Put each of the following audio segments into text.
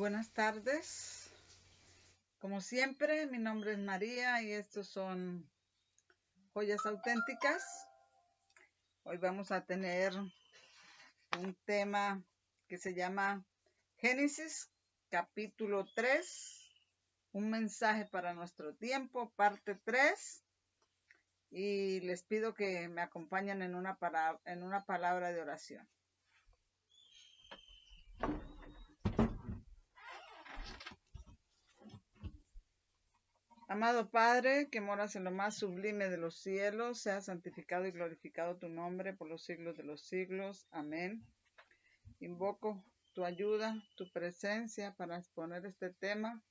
Buenas tardes. Como siempre, mi nombre es María y estos son Joyas Auténticas. Hoy vamos a tener un tema que se llama Génesis capítulo 3, un mensaje para nuestro tiempo, parte 3. Y les pido que me acompañen en una palabra de oración. Amado Padre, que moras en lo más sublime de los cielos, sea santificado y glorificado tu nombre por los siglos de los siglos. Amén. Invoco tu ayuda, tu presencia para exponer este tema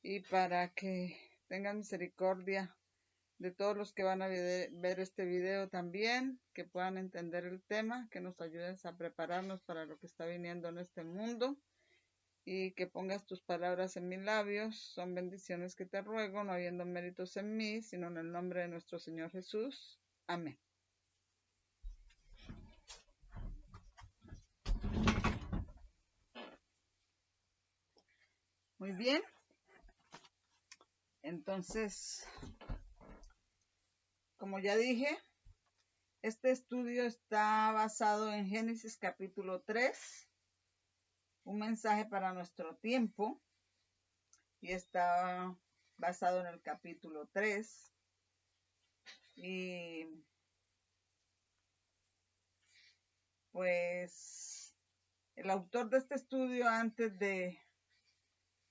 y para que tengas misericordia de todos los que van a ver este video también, que puedan entender el tema, que nos ayudes a prepararnos para lo que está viniendo en este mundo. Y que pongas tus palabras en mis labios. Son bendiciones que te ruego, no habiendo méritos en mí, sino en el nombre de nuestro Señor Jesús. Amén. Muy bien. Entonces, como ya dije, este estudio está basado en Génesis capítulo 3, un mensaje para nuestro tiempo, y está basado en el capítulo 3. Y pues el autor de este estudio, antes de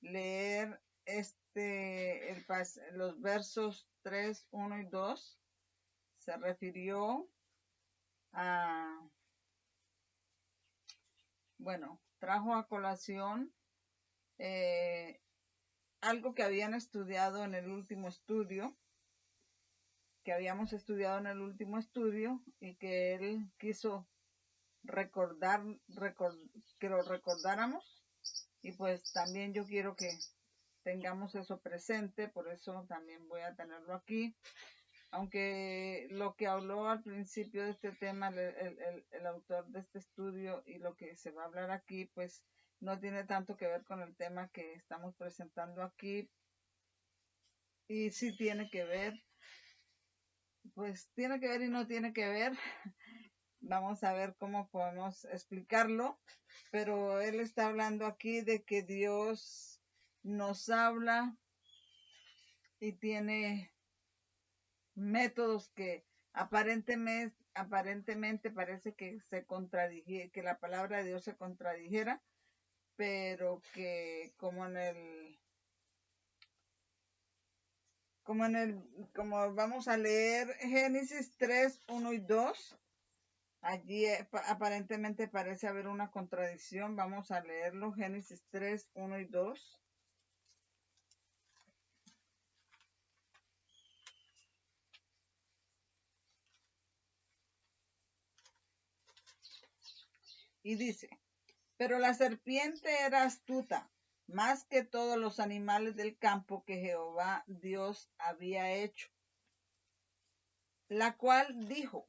leer los versos 3, 1 y 2, se refirió a, trajo a colación algo que habían estudiado en el último estudio, que habíamos estudiado en el último estudio, y que él quiso que lo recordáramos, y pues también yo quiero que tengamos eso presente, por eso también voy a tenerlo aquí. Aunque lo que habló al principio de este tema el autor de este estudio y lo que se va a hablar aquí, pues no tiene tanto que ver con el tema que estamos presentando aquí. Y sí tiene que ver, pues tiene que ver y no tiene que ver. Vamos a ver cómo podemos explicarlo, pero él está hablando aquí de que Dios nos habla y tiene métodos que aparentemente parece que que la palabra de Dios se contradijera, pero que como vamos a leer Génesis 3, 1 y 2, allí aparentemente parece haber una contradicción. Vamos a leerlo, Génesis 3, 1 y 2. Y dice: pero la serpiente era astuta, más que todos los animales del campo que Jehová Dios había hecho, la cual dijo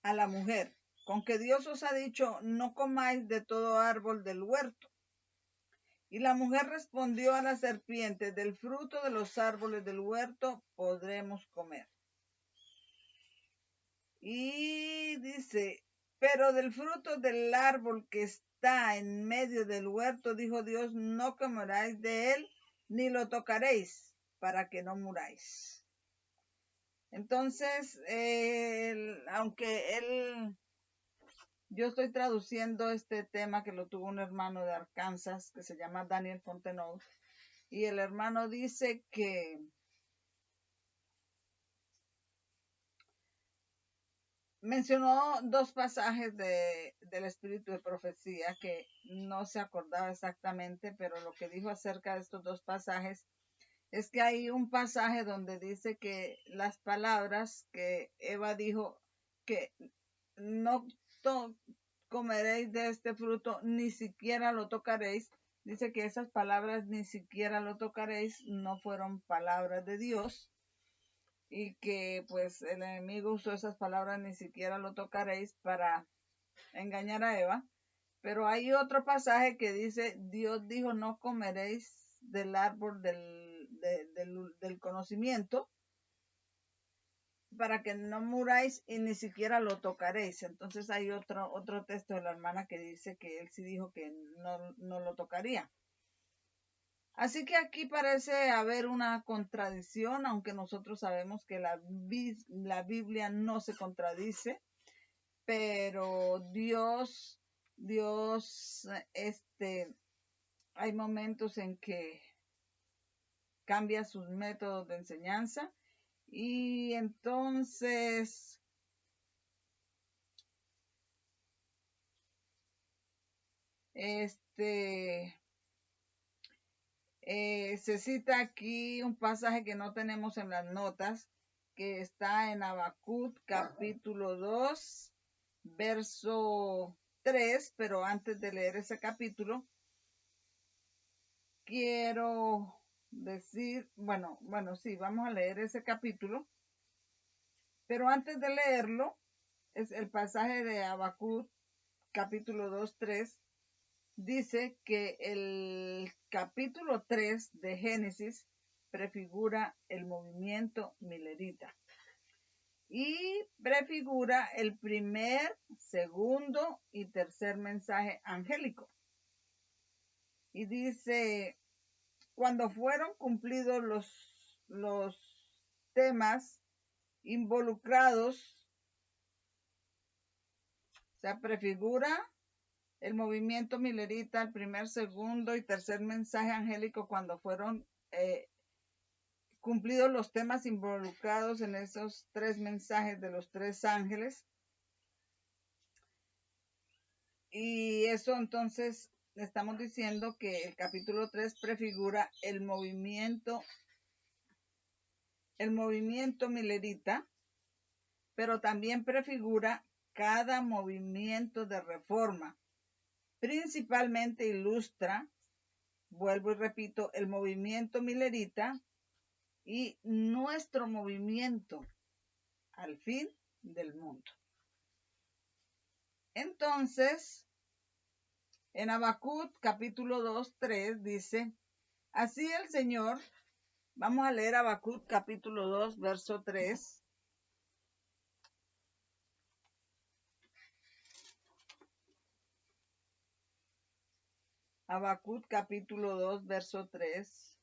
a la mujer: con que Dios os ha dicho, no comáis de todo árbol del huerto. Y la mujer respondió a la serpiente: del fruto de los árboles del huerto podremos comer. Y dice: pero del fruto del árbol que está en medio del huerto, dijo Dios, no comeréis de él, ni lo tocaréis, para que no muráis. Entonces, yo estoy traduciendo este tema que lo tuvo un hermano de Arkansas que se llama Daniel Fontenot, y el hermano dice que mencionó dos pasajes del espíritu de profecía que no se acordaba exactamente, pero lo que dijo acerca de estos dos pasajes es que hay un pasaje donde dice que las palabras que Eva dijo, que no comeréis de este fruto, ni siquiera lo tocaréis, dice que esas palabras, ni siquiera lo tocaréis, no fueron palabras de Dios, y que pues el enemigo usó esas palabras, ni siquiera lo tocaréis, para engañar a Eva. Pero hay otro pasaje que dice, Dios dijo, no comeréis del árbol del conocimiento, para que no muráis y ni siquiera lo tocaréis. Entonces hay otro texto de la hermana que dice que él sí dijo que no lo tocaría. Así que aquí parece haber una contradicción, aunque nosotros sabemos que la Biblia no se contradice, pero Dios, hay momentos en que cambia sus métodos de enseñanza y entonces se cita aquí un pasaje que no tenemos en las notas, que está en Habacuc capítulo 2, verso 3, pero antes de leer ese capítulo, quiero decir, sí, vamos a leer ese capítulo, pero antes de leerlo, es el pasaje de Habacuc capítulo 2, 3, dice que el capítulo 3 de Génesis prefigura el movimiento milerita y prefigura el primer, segundo y tercer mensaje angélico. Y dice, cuando fueron cumplidos los temas involucrados, o sea, prefigura el movimiento milerita, el primer, segundo y tercer mensaje angélico, cuando fueron cumplidos los temas involucrados en esos tres mensajes de los tres ángeles. Y eso entonces estamos diciendo que el capítulo 3 prefigura el movimiento milerita, pero también prefigura cada movimiento de reforma. Principalmente ilustra, vuelvo y repito, el movimiento milerita y nuestro movimiento al fin del mundo. Entonces, en Habacuc capítulo 2, 3 dice, así el Señor, vamos a leer Habacuc capítulo 2, verso 3. Habacuc capítulo 2, verso 3.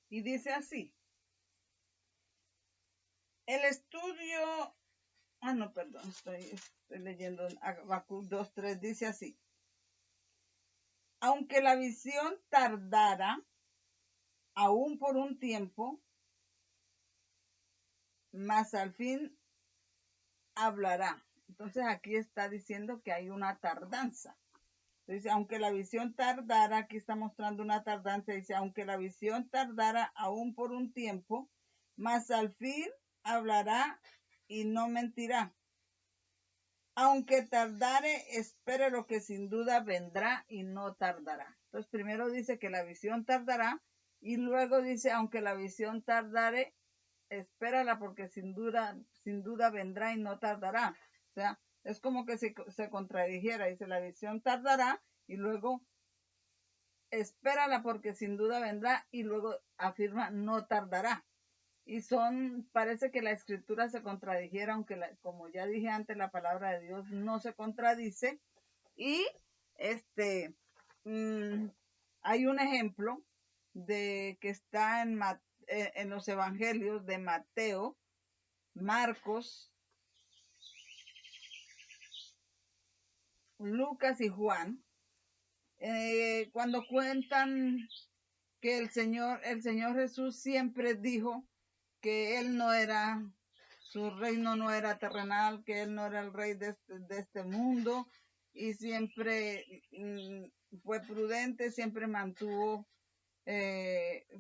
Y dice así, el estudio, estoy leyendo Habacuc 2:3, dice así, aunque la visión tardara aún por un tiempo, mas al fin hablará. Entonces aquí está diciendo que hay una tardanza. Dice, aunque la visión tardara, aquí está mostrando una tardanza, dice, aunque la visión tardara aún por un tiempo, mas al fin hablará y no mentirá. Aunque tardare, espere lo que sin duda vendrá y no tardará. Entonces primero dice que la visión tardará y luego dice, aunque la visión tardare, espérala porque sin duda vendrá y no tardará. O sea, es como que se contradijera, dice la visión tardará y luego espérala porque sin duda vendrá y luego afirma no tardará. Y parece que la escritura se contradijera, aunque como ya dije antes, la palabra de Dios no se contradice. Y hay un ejemplo de que está en los evangelios de Mateo, Marcos, Lucas y Juan, cuando cuentan que el Señor Jesús siempre dijo que él no era, su reino no era terrenal, que él no era el rey de este mundo y siempre fue prudente, siempre mantuvo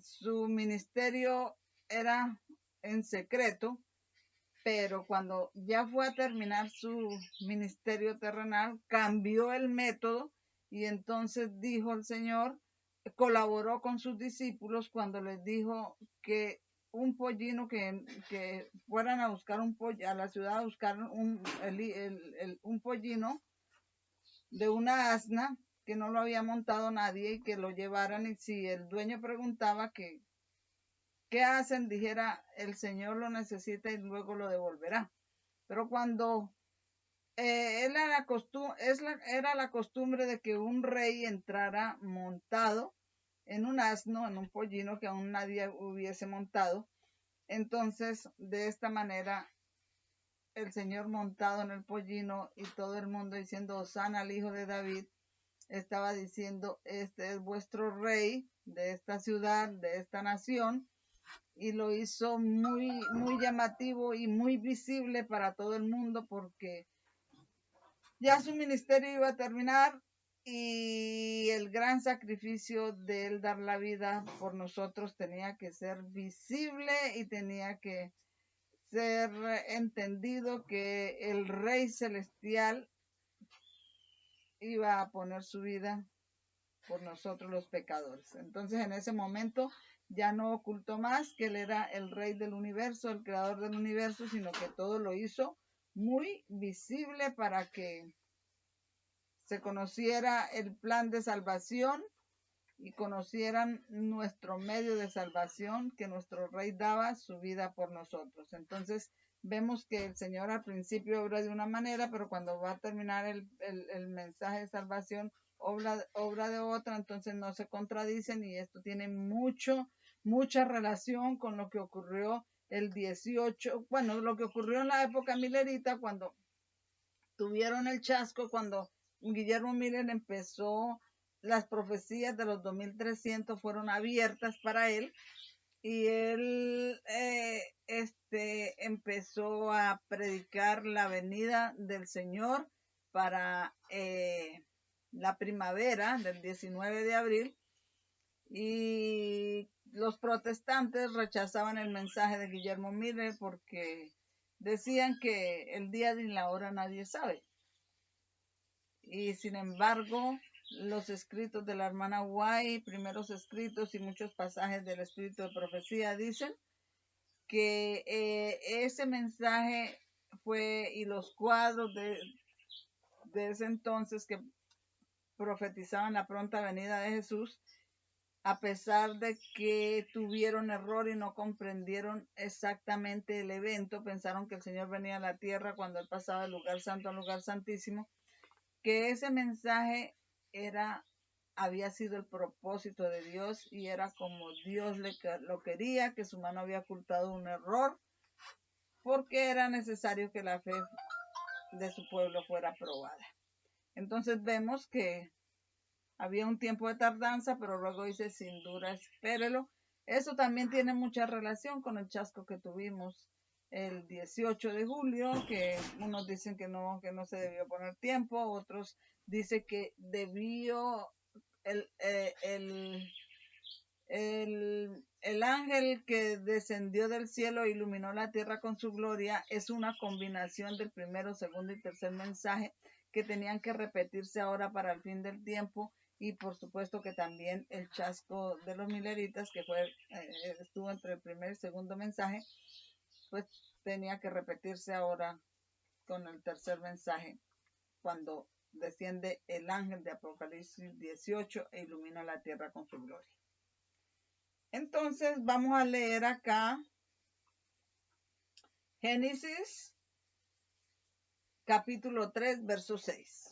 su ministerio era en secreto. pero cuando ya fue a terminar su ministerio terrenal, cambió el método y entonces dijo el Señor, colaboró con sus discípulos cuando les dijo que un pollino que fueran a buscar un pollo a la ciudad a buscar un pollino de una asna que no lo había montado nadie y que lo llevaran, y si el dueño preguntaba que qué hacen, dijera el Señor lo necesita y luego lo devolverá. Pero cuando era la costumbre de que un rey entrara montado en un asno, en un pollino que aún nadie hubiese montado, entonces de esta manera el Señor montado en el pollino y todo el mundo diciendo Hosana al hijo de David, estaba diciendo, este es vuestro rey de esta ciudad, de esta nación, y lo hizo muy, muy llamativo y muy visible para todo el mundo porque ya su ministerio iba a terminar y el gran sacrificio de él dar la vida por nosotros tenía que ser visible y tenía que ser entendido que el Rey Celestial iba a poner su vida por nosotros los pecadores. Entonces en ese momento ya no ocultó más que él era el Rey del universo, el creador del universo, sino que todo lo hizo muy visible para que se conociera el plan de salvación y conocieran nuestro medio de salvación, que nuestro Rey daba su vida por nosotros. Entonces vemos que el Señor al principio obra de una manera, pero cuando va a terminar el mensaje de salvación, obra de otra, entonces no se contradicen, y esto tiene mucha relación con lo que ocurrió el 18, bueno, lo que ocurrió en la época milerita, cuando tuvieron el chasco, cuando Guillermo Miller empezó, las profecías de los 2300 fueron abiertas para él, y él empezó a predicar la venida del Señor para la primavera del 19 de abril, y los protestantes rechazaban el mensaje de Guillermo Miller porque decían que el día ni la hora nadie sabe. Y sin embargo, los escritos de la hermana White, primeros escritos y muchos pasajes del espíritu de profecía dicen que ese mensaje fue, y los cuadros de ese entonces que profetizaban la pronta venida de Jesús, a pesar de que tuvieron error y no comprendieron exactamente el evento, pensaron que el Señor venía a la tierra cuando él pasaba del lugar santo al lugar santísimo, que ese mensaje había sido el propósito de Dios y era como Dios lo quería, que su mano había ocultado un error, porque era necesario que la fe de su pueblo fuera probada. Entonces vemos que había un tiempo de tardanza, pero luego dice, sin duda, espérelo. Eso también tiene mucha relación con el chasco que tuvimos el 18 de julio, que unos dicen que no se debió poner tiempo, otros dicen que debió el ángel que descendió del cielo e iluminó la tierra con su gloria es una combinación del primero, segundo y tercer mensaje que tenían que repetirse ahora para el fin del tiempo, y por supuesto que también el chasco de los mileritas, que estuvo entre el primer y segundo mensaje, pues tenía que repetirse ahora con el tercer mensaje, cuando desciende el ángel de Apocalipsis 18 e ilumina la tierra con su gloria. Entonces vamos a leer acá Génesis capítulo 3, verso 6.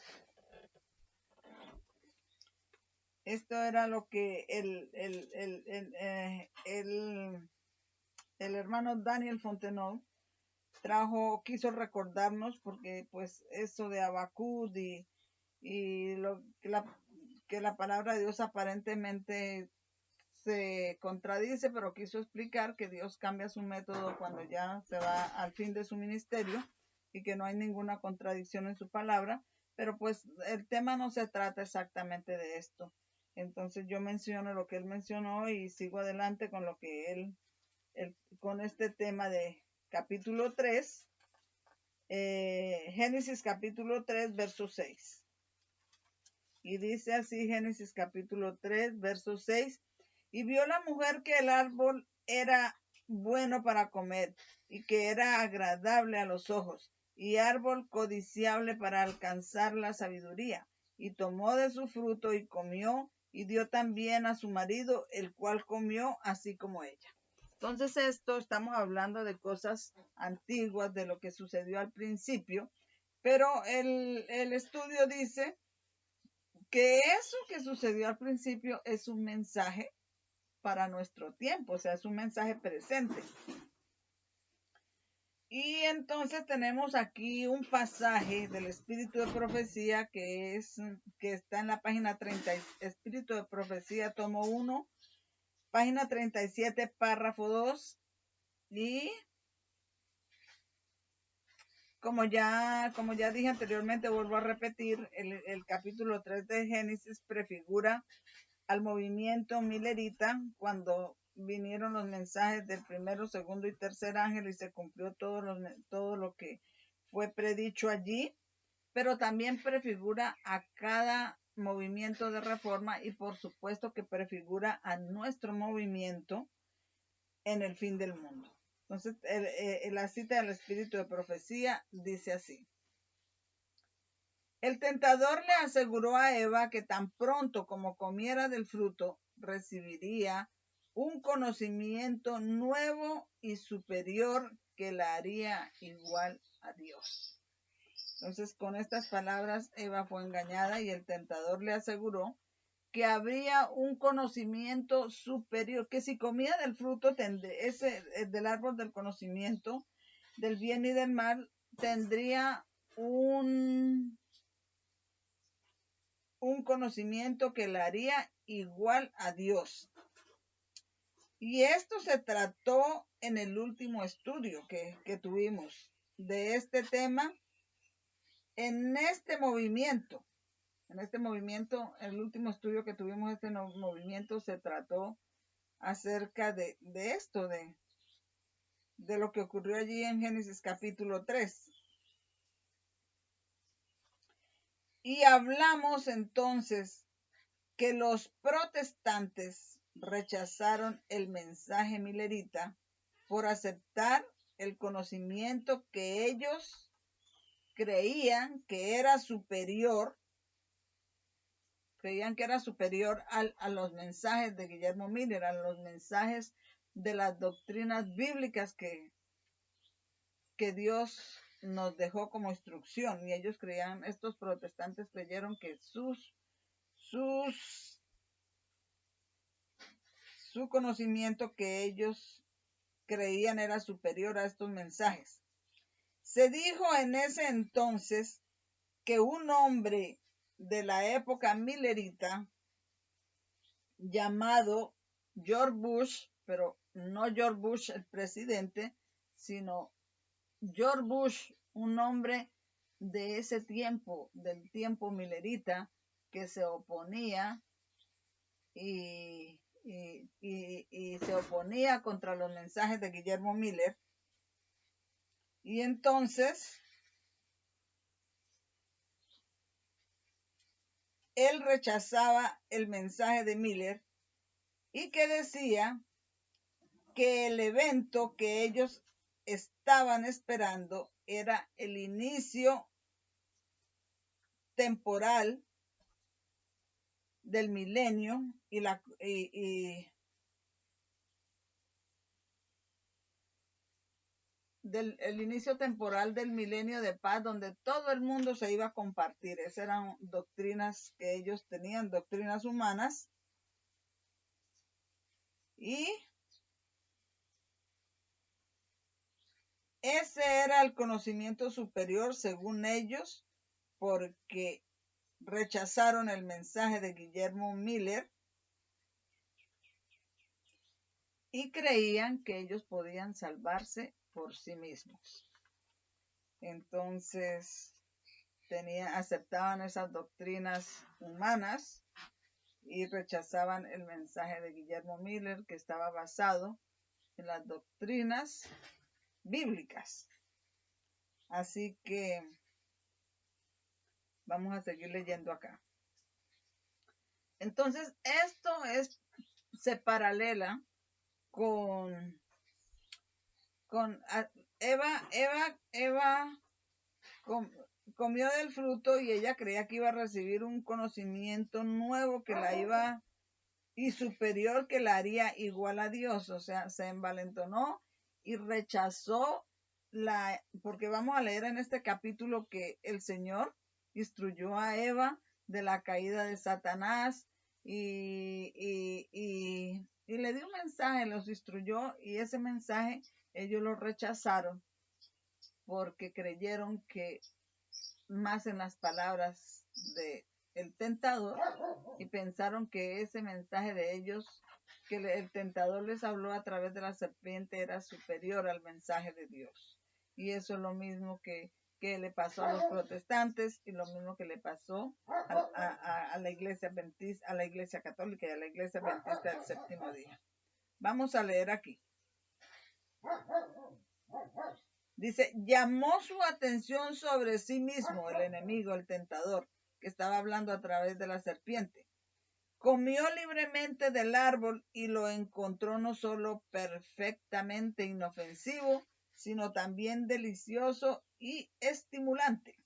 Esto era lo que el hermano Daniel Fontenot quiso recordarnos, porque pues eso de Habacuc y lo que la palabra de Dios aparentemente se contradice, pero quiso explicar que Dios cambia su método cuando ya se va al fin de su ministerio y que no hay ninguna contradicción en su palabra, pero pues el tema no se trata exactamente de esto. Entonces yo menciono lo que él mencionó y sigo adelante con lo que él con este tema de capítulo 3, Génesis capítulo 3, verso 6. Y dice así Génesis capítulo 3, verso 6. Y vio la mujer que el árbol era bueno para comer y que era agradable a los ojos y árbol codiciable para alcanzar la sabiduría. Y tomó de su fruto y comió y dio también a su marido, el cual comió así como ella. Entonces estamos hablando de cosas antiguas, de lo que sucedió al principio, pero el estudio dice que eso que sucedió al principio es un mensaje para nuestro tiempo, o sea, es un mensaje presente. Y entonces tenemos aquí un pasaje del Espíritu de Profecía que está en la página 30, Espíritu de Profecía, tomo 1, página 37, párrafo 2, y como ya dije anteriormente, vuelvo a repetir, el capítulo 3 de Génesis prefigura al movimiento milerita cuando vinieron los mensajes del primero, segundo y tercer ángel y se cumplió todo lo que fue predicho allí, pero también prefigura a cada movimiento de reforma y por supuesto que prefigura a nuestro movimiento en el fin del mundo. Entonces, la cita del Espíritu de Profecía dice así. El tentador le aseguró a Eva que tan pronto como comiera del fruto, recibiría un conocimiento nuevo y superior que la haría igual a Dios. Entonces, con estas palabras, Eva fue engañada y el tentador le aseguró que habría un conocimiento superior, que si comía del fruto del árbol del conocimiento del bien y del mal, tendría un conocimiento que la haría igual a Dios. Y esto se trató en el último estudio que tuvimos de este tema, en este movimiento, el último estudio que tuvimos de este movimiento se trató acerca de esto, de lo que ocurrió allí en Génesis capítulo 3. Y hablamos entonces que los protestantes rechazaron el mensaje milerita por aceptar el conocimiento que ellos creían que era superior a los mensajes de Guillermo Miller, a los mensajes de las doctrinas bíblicas que Dios nos dejó como instrucción. Y ellos estos protestantes creyeron que su conocimiento que ellos creían era superior a estos mensajes. Se dijo en ese entonces que un hombre de la época milerita llamado George Bush, pero no George Bush el presidente, sino George Bush, un hombre de ese tiempo, del tiempo milerita, que se oponía y se oponía contra los mensajes de Guillermo Miller. Y entonces él rechazaba el mensaje de Miller y que decía que el evento que ellos estaban esperando era el inicio temporal del milenio el inicio temporal del milenio de paz, donde todo el mundo se iba a compartir. Esas eran doctrinas que ellos tenían, doctrinas humanas. Y ese era el conocimiento superior según ellos, porque rechazaron el mensaje de Guillermo Miller y creían que ellos podían salvarse por sí mismos. Entonces, aceptaban esas doctrinas humanas y rechazaban el mensaje de Guillermo Miller, que estaba basado en las doctrinas bíblicas. Así que vamos a seguir leyendo acá. Entonces, se paralela con Eva comió del fruto y ella creía que iba a recibir un conocimiento nuevo que la iba y superior que la haría igual a Dios. O sea, se envalentonó y rechazó porque vamos a leer en este capítulo que el Señor instruyó a Eva de la caída de Satanás y le dio un mensaje, los instruyó, y ese mensaje ellos lo rechazaron porque creyeron que más en las palabras de el tentador y pensaron que ese mensaje de ellos que el tentador les habló a través de la serpiente era superior al mensaje de Dios. Y eso es lo mismo que le pasó a los protestantes y lo mismo que le pasó a la iglesia adventista, a la iglesia católica y a la iglesia adventista del séptimo día. Vamos a leer aquí. Dice, llamó su atención sobre sí mismo el enemigo, el tentador, que estaba hablando a través de la serpiente. Comió libremente del árbol y lo encontró no solo perfectamente inofensivo, sino también delicioso y estimulante.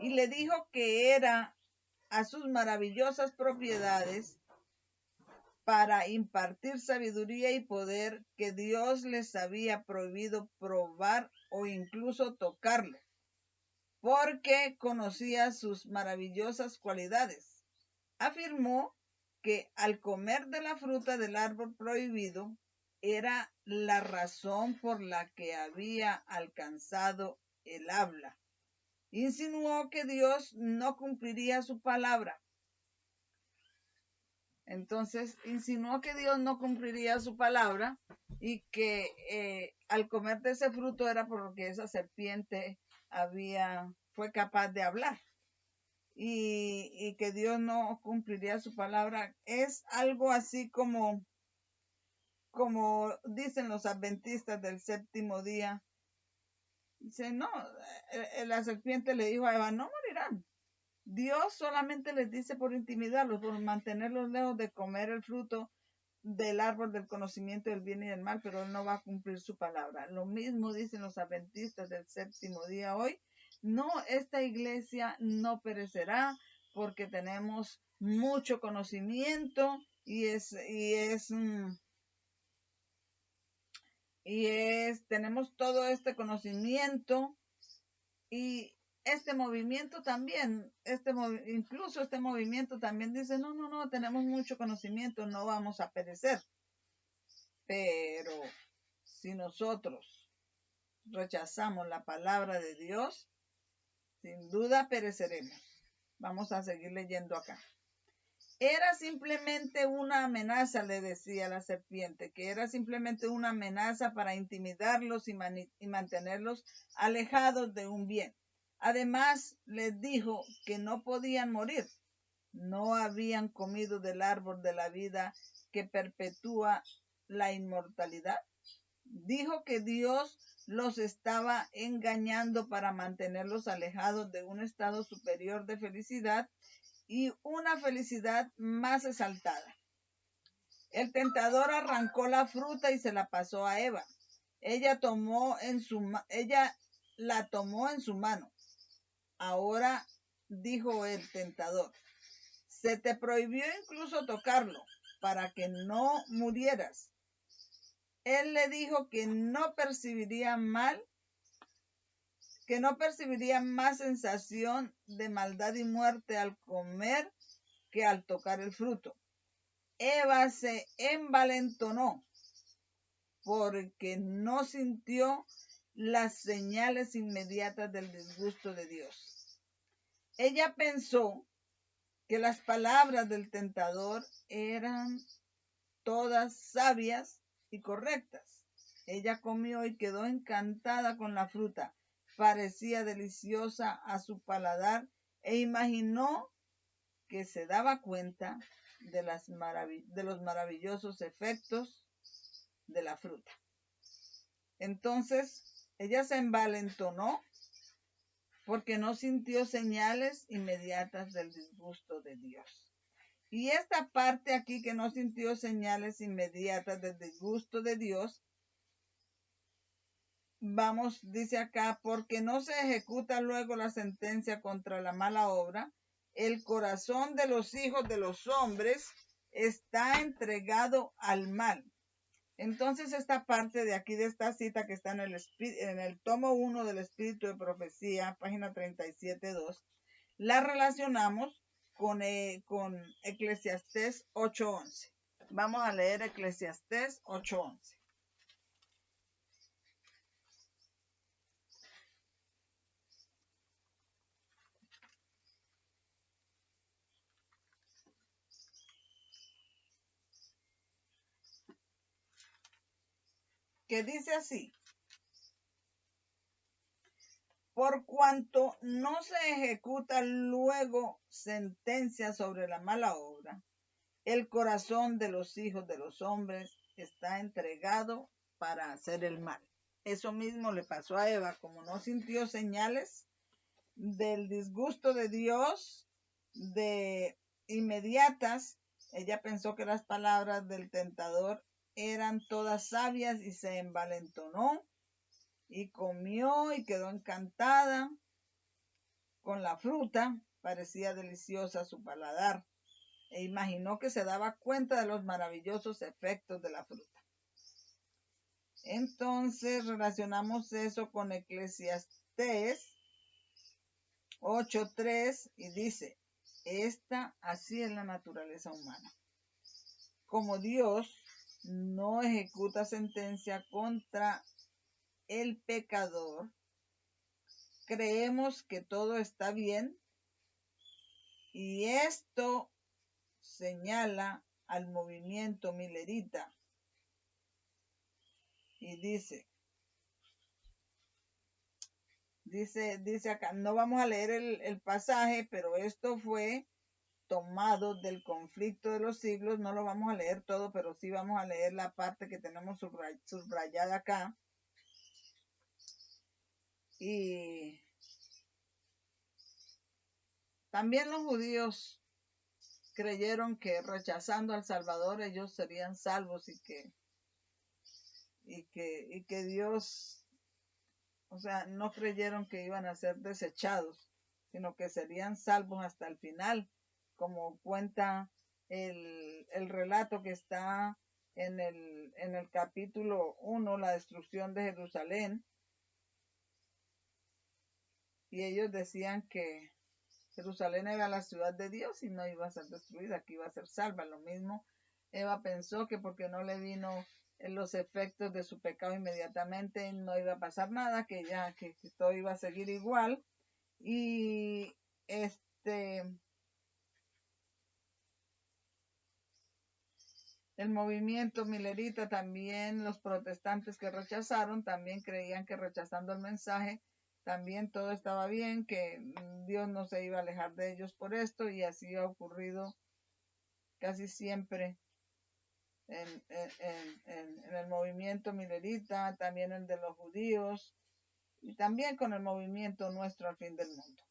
Y le dijo que era a sus maravillosas propiedades para impartir sabiduría y poder que Dios les había prohibido probar o incluso tocarlo, porque conocía sus maravillosas cualidades. Afirmó que al comer de la fruta del árbol prohibido era la razón por la que había alcanzado el habla. Insinuó que Dios no cumpliría su palabra. Entonces insinuó que Dios no cumpliría su palabra y que al comer de ese fruto era porque esa serpiente fue capaz de hablar y que Dios no cumpliría su palabra. Es algo así como dicen los adventistas del séptimo día. Dice, no, la serpiente le dijo a Eva, no morirán. Dios solamente les dice por intimidarlos, por mantenerlos lejos de comer el fruto del árbol del conocimiento del bien y del mal, pero Él no va a cumplir su palabra. Lo mismo dicen los adventistas del séptimo día hoy. No, esta iglesia no perecerá porque tenemos mucho conocimiento tenemos todo este conocimiento y este movimiento también, incluso este movimiento también dice, no, tenemos mucho conocimiento, no vamos a perecer. Pero si nosotros rechazamos la palabra de Dios, sin duda pereceremos. Vamos a seguir leyendo acá. Era simplemente una amenaza, le decía la serpiente, que era simplemente una amenaza para intimidarlos y mantenerlos alejados de un bien. Además, les dijo que no podían morir. No habían comido del árbol de la vida que perpetúa la inmortalidad. Dijo que Dios los estaba engañando para mantenerlos alejados de un estado superior de felicidad y una felicidad más exaltada. El tentador arrancó la fruta y se la pasó a Eva. Ella la tomó en su mano. Ahora, dijo el tentador, se te prohibió incluso tocarlo para que no murieras. Él le dijo que no percibiría más sensación de maldad y muerte al comer que al tocar el fruto. Eva se envalentonó porque no sintió las señales inmediatas del disgusto de Dios. Ella pensó que las palabras del tentador eran todas sabias y correctas. Ella comió y quedó encantada con la fruta. Parecía deliciosa a su paladar e imaginó que se daba cuenta de los maravillosos efectos de la fruta. Entonces, ella se envalentonó porque no sintió señales inmediatas del disgusto de Dios. Y esta parte aquí que no sintió señales inmediatas del disgusto de Dios, vamos, dice acá, porque no se ejecuta luego la sentencia contra la mala obra, el corazón de los hijos de los hombres está entregado al mal. Entonces esta parte de aquí, de esta cita que está en el tomo 1 del Espíritu de Profecía, página 37.2, la relacionamos con Eclesiastés 8.11. Vamos a leer Eclesiastés 8.11. Que dice así: por cuanto no se ejecuta luego sentencia sobre la mala obra, el corazón de los hijos de los hombres está entregado para hacer el mal. Eso mismo le pasó a Eva, como no sintió señales del disgusto de Dios de inmediatas, ella pensó que las palabras del tentador eran todas sabias y se envalentonó y comió y quedó encantada con la fruta, parecía deliciosa a su paladar, e imaginó que se daba cuenta de los maravillosos efectos de la fruta. Entonces relacionamos eso con Eclesiastés 8.3 y dice: así es la naturaleza humana. Como Dios no ejecuta sentencia contra el pecador, creemos que todo está bien, y esto señala al movimiento milerita. Y dice acá, no vamos a leer el pasaje, pero esto fue tomado del conflicto de los siglos. No lo vamos a leer todo, pero sí vamos a leer la parte que tenemos subrayada acá. Y también los judíos creyeron que rechazando al Salvador ellos serían salvos y que Dios, o sea, no creyeron que iban a ser desechados, sino que serían salvos hasta el final, como cuenta el relato que está en el capítulo 1, la destrucción de Jerusalén. Y ellos decían que Jerusalén era la ciudad de Dios y no iba a ser destruida, que iba a ser salva. Lo mismo Eva pensó que porque no le vino los efectos de su pecado inmediatamente no iba a pasar nada, que todo iba a seguir igual. Y el movimiento milerita también, los protestantes que rechazaron, también creían que rechazando el mensaje, también todo estaba bien, que Dios no se iba a alejar de ellos por esto, y así ha ocurrido casi siempre en el movimiento milerita, también el de los judíos, y también con el movimiento nuestro al fin del mundo.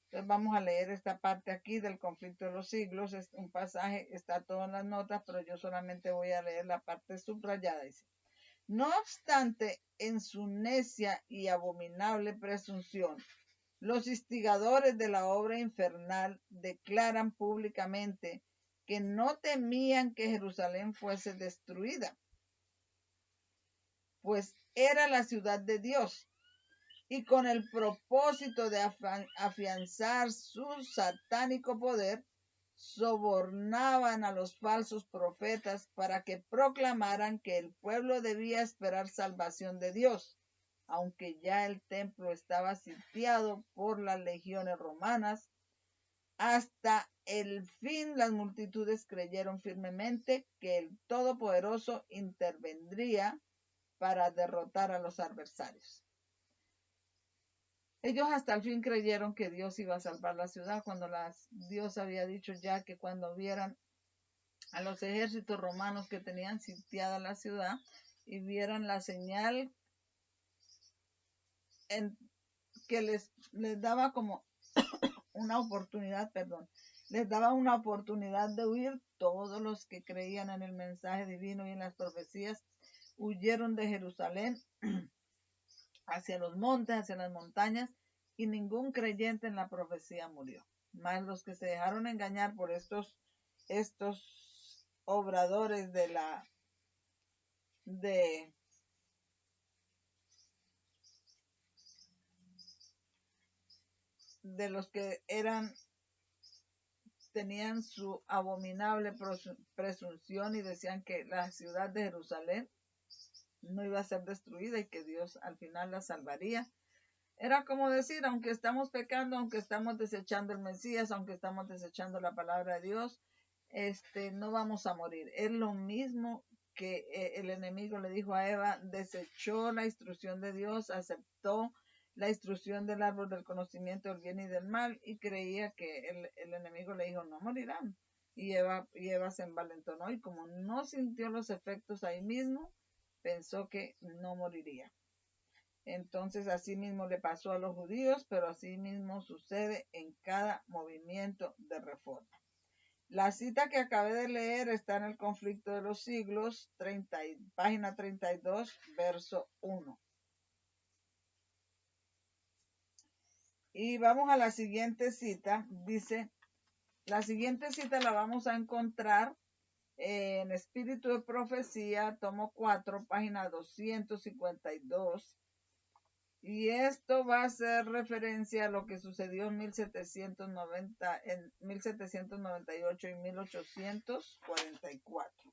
Entonces vamos a leer esta parte aquí del conflicto de los siglos. Es un pasaje, está todo en las notas, pero yo solamente voy a leer la parte subrayada. Dice: no obstante, en su necia y abominable presunción, los instigadores de la obra infernal declaran públicamente que no temían que Jerusalén fuese destruida, pues era la ciudad de Dios, y con el propósito de afianzar su satánico poder, sobornaban a los falsos profetas para que proclamaran que el pueblo debía esperar salvación de Dios, aunque ya el templo estaba sitiado por las legiones romanas. Hasta el fin las multitudes creyeron firmemente que el Todopoderoso intervendría para derrotar a los adversarios. Ellos hasta el fin creyeron que Dios iba a salvar la ciudad, cuando Dios había dicho ya que cuando vieran a los ejércitos romanos que tenían sitiada la ciudad y vieran la señal que les daba como una oportunidad, les daba una oportunidad de huir. Todos los que creían en el mensaje divino y en las profecías huyeron de Jerusalén hacia los montes, hacia las montañas, y ningún creyente en la profecía murió. Mas los que se dejaron engañar por estos obradores de los que tenían su abominable presunción y decían que la ciudad de Jerusalén no iba a ser destruida y que Dios al final la salvaría. Era como decir, aunque estamos pecando, aunque estamos desechando el Mesías, aunque estamos desechando la palabra de Dios, no vamos a morir. Es lo mismo que el enemigo le dijo a Eva, desechó la instrucción de Dios, aceptó la instrucción del árbol del conocimiento del bien y del mal y creía que el enemigo le dijo, no morirán. Y Eva se envalentonó y como no sintió los efectos ahí mismo, pensó que no moriría. Entonces así mismo le pasó a los judíos, pero así mismo sucede en cada movimiento de reforma. La cita que acabé de leer está en el Conflicto de los Siglos, página 32, verso 1. Y vamos a la siguiente cita. Dice, la siguiente cita la vamos a encontrar en Espíritu de Profecía, tomo 4, página 252. Y esto va a hacer referencia a lo que sucedió en 1798 y 1844.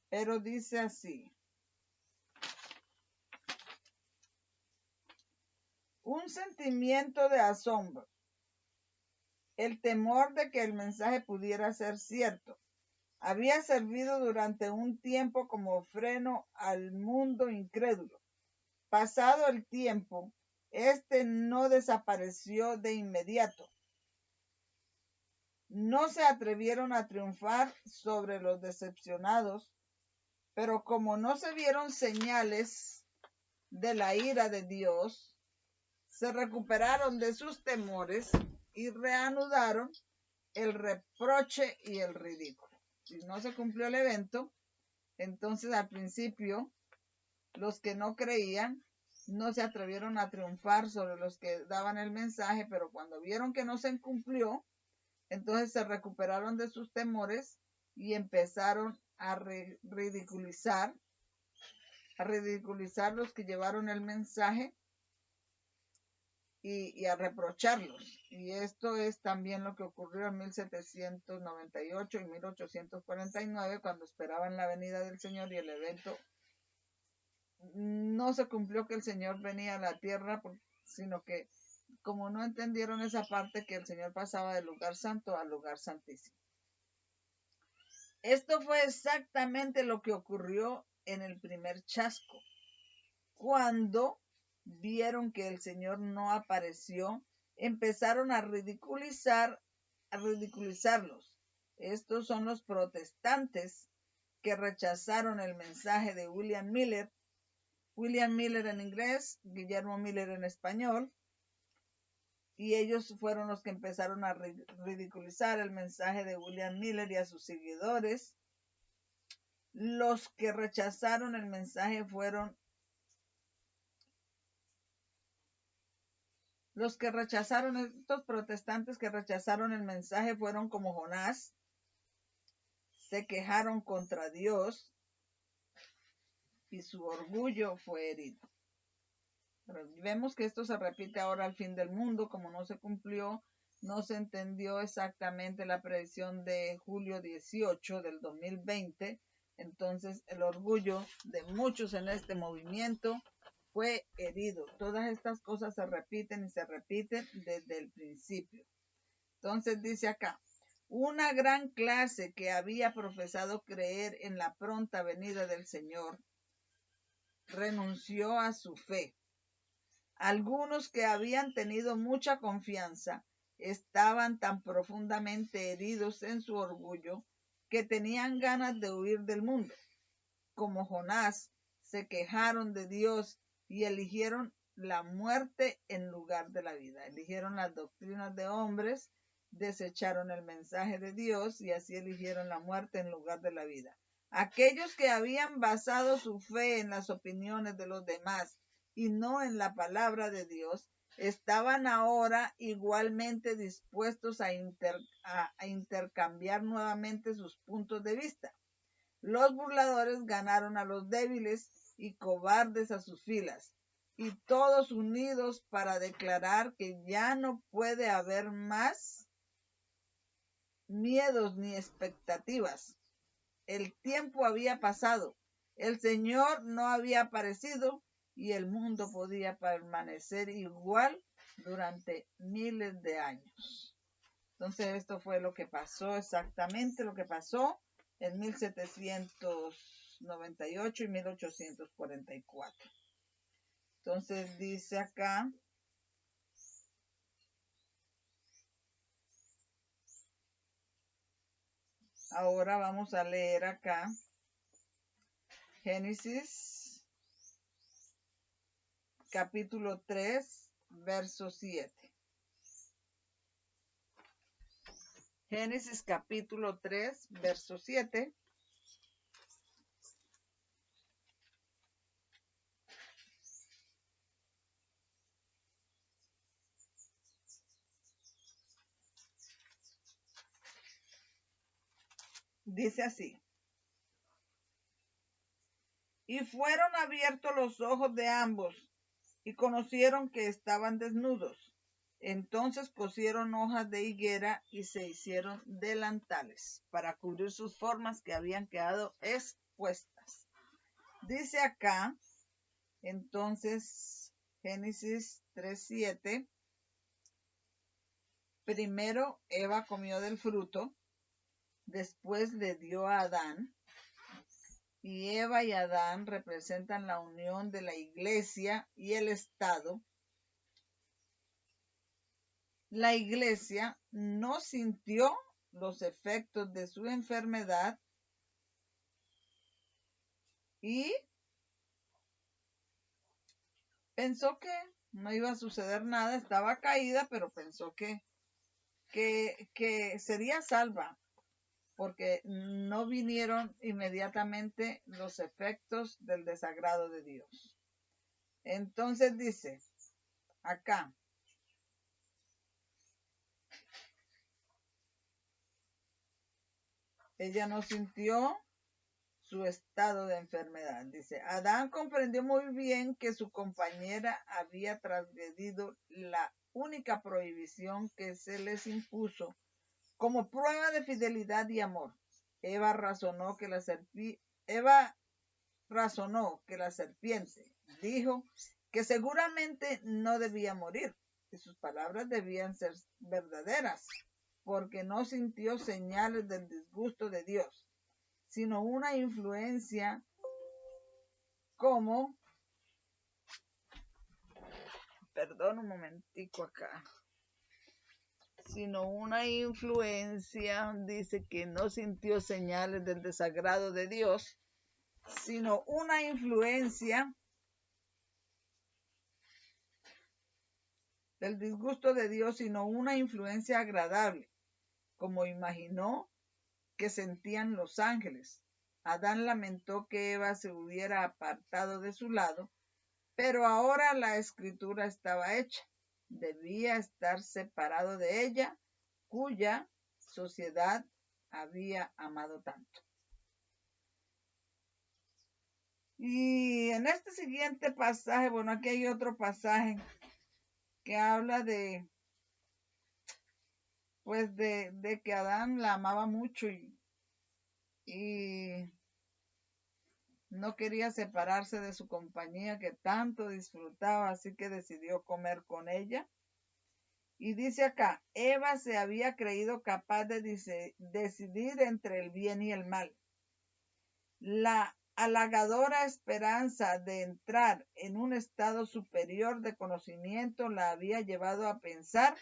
Pero dice así. Un sentimiento de asombro. El temor de que el mensaje pudiera ser cierto. Había servido durante un tiempo como freno al mundo incrédulo. Pasado el tiempo, no desapareció de inmediato. No se atrevieron a triunfar sobre los decepcionados, pero como no se vieron señales de la ira de Dios, se recuperaron de sus temores y reanudaron el reproche y el ridículo. Si no se cumplió el evento, entonces al principio los que no creían no se atrevieron a triunfar sobre los que daban el mensaje, pero cuando vieron que no se cumplió, entonces se recuperaron de sus temores y empezaron a ridiculizar los que llevaron el mensaje y a reprocharlos. Y esto es también lo que ocurrió en 1798 y 1849, cuando esperaban la venida del Señor y el evento no se cumplió, que el Señor venía a la tierra, sino que como no entendieron esa parte, que el Señor pasaba del lugar santo al lugar santísimo. Esto fue exactamente lo que ocurrió en el primer chasco. Cuando vieron que el Señor no apareció, empezaron a ridiculizarlos. Estos son los protestantes que rechazaron el mensaje de William Miller. William Miller en inglés, Guillermo Miller en español, y ellos fueron los que empezaron a ridiculizar el mensaje de William Miller y a sus seguidores. Los que rechazaron el mensaje fueron estos protestantes que rechazaron el mensaje fueron como Jonás, se quejaron contra Dios y su orgullo fue herido. Pero vemos que esto se repite ahora al fin del mundo, como no se cumplió, no se entendió exactamente la predicción de julio 18 del 2020, entonces el orgullo de muchos en este movimiento fue herido. Todas estas cosas se repiten y se repiten desde el principio. Entonces dice acá, una gran clase que había profesado creer en la pronta venida del Señor renunció a su fe. Algunos que habían tenido mucha confianza estaban tan profundamente heridos en su orgullo que tenían ganas de huir del mundo. Como Jonás, se quejaron de Dios y eligieron la muerte en lugar de la vida. Eligieron las doctrinas de hombres, desecharon el mensaje de Dios y así eligieron la muerte en lugar de la vida. Aquellos que habían basado su fe en las opiniones de los demás y no en la palabra de Dios, estaban ahora igualmente dispuestos a intercambiar nuevamente sus puntos de vista. Los burladores ganaron a los débiles y cobardes a sus filas, y todos unidos para declarar que ya no puede haber más miedos ni expectativas. El tiempo había pasado, el Señor no había aparecido y el mundo podía permanecer igual durante miles de años. Entonces esto fue lo que pasó, exactamente lo que pasó en 1798 y 1844. Entonces dice acá, ahora vamos a leer acá Génesis capítulo 3, verso 7. Génesis capítulo 3, verso 7. Dice así: y fueron abiertos los ojos de ambos, y conocieron que estaban desnudos. Entonces cosieron hojas de higuera y se hicieron delantales para cubrir sus formas que habían quedado expuestas. Dice acá, entonces, Génesis 3:7, primero Eva comió del fruto, después le dio a Adán, y Eva y Adán representan la unión de la iglesia y el Estado. La iglesia no sintió los efectos de su enfermedad y pensó que no iba a suceder nada, estaba caída, pero pensó que sería salva, porque no vinieron inmediatamente los efectos del desagrado de Dios. Entonces dice acá, ella no sintió su estado de enfermedad. Dice, Adán comprendió muy bien que su compañera había transgredido la única prohibición que se les impuso como prueba de fidelidad y amor. Eva razonó que la serpiente dijo que seguramente no debía morir, y sus palabras debían ser verdaderas, porque no sintió señales del disgusto de Dios, sino una influencia como, perdón un momentico acá, sino una influencia, dice que no sintió señales del desagrado de Dios, sino una influencia del disgusto de Dios, sino una influencia agradable, como imaginó que sentían los ángeles. Adán lamentó que Eva se hubiera apartado de su lado, pero ahora la escritura estaba hecha. Debía estar separado de ella, cuya sociedad había amado tanto. Y en este siguiente pasaje, bueno, aquí hay otro pasaje que habla de, pues de que Adán la amaba mucho y no quería separarse de su compañía que tanto disfrutaba, así que decidió comer con ella. Y dice acá, Eva se había creído capaz de decidir entre el bien y el mal. La halagadora esperanza de entrar en un estado superior de conocimiento la había llevado a pensar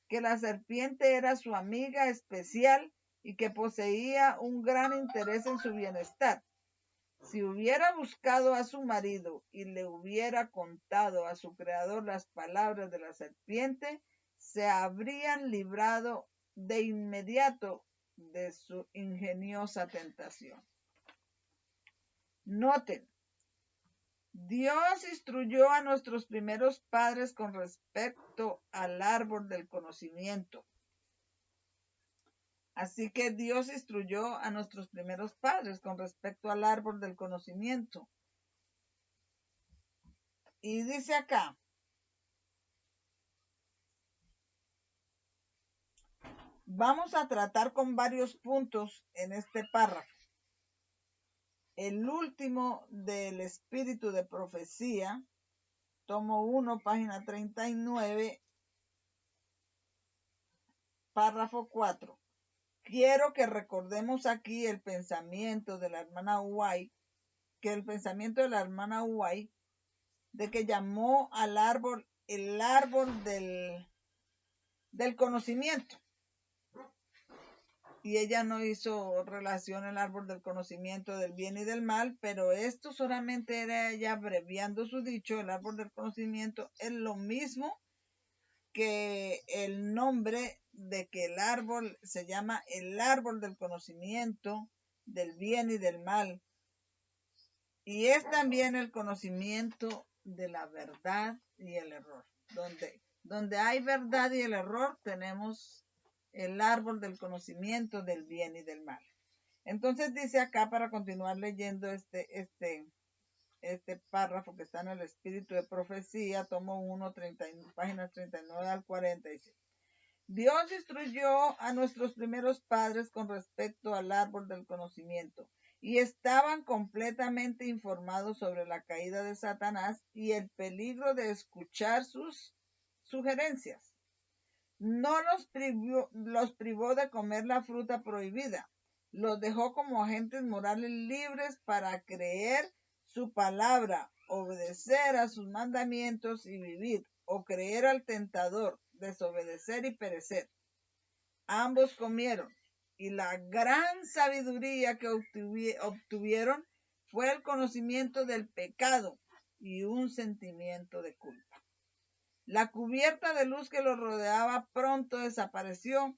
que la serpiente era su amiga especial y que poseía un gran interés en su bienestar. Si hubiera buscado a su marido y le hubiera contado a su creador las palabras de la serpiente, se habrían librado de inmediato de su ingeniosa tentación. Noten, Dios instruyó a nuestros primeros padres con respecto al árbol del conocimiento. Así que Dios instruyó a nuestros primeros padres con respecto al árbol del conocimiento. Y dice acá, vamos a tratar con varios puntos en este párrafo. El último del espíritu de profecía, tomo 1, página 39, párrafo 4. Quiero que recordemos aquí el pensamiento de la hermana White, de que llamó al árbol el árbol del conocimiento. Y ella no hizo relación al árbol del conocimiento del bien y del mal, pero esto solamente era ella abreviando su dicho. El árbol del conocimiento es lo mismo que el nombre de que el árbol se llama el árbol del conocimiento del bien y del mal. Y es también el conocimiento de la verdad y el error. Donde hay verdad y el error, tenemos el árbol del conocimiento del bien y del mal. Entonces dice acá, para continuar leyendo este párrafo que está en el espíritu de profecía, tomo 1, páginas 39 al 46. Dios instruyó a nuestros primeros padres con respecto al árbol del conocimiento y estaban completamente informados sobre la caída de Satanás y el peligro de escuchar sus sugerencias. No los privó de comer la fruta prohibida, los dejó como agentes morales libres para creer su palabra, obedecer a sus mandamientos y vivir, o creer al tentador, desobedecer y perecer. Ambos comieron, y la gran sabiduría que obtuvieron fue el conocimiento del pecado y un sentimiento de culpa. La cubierta de luz que los rodeaba pronto desapareció,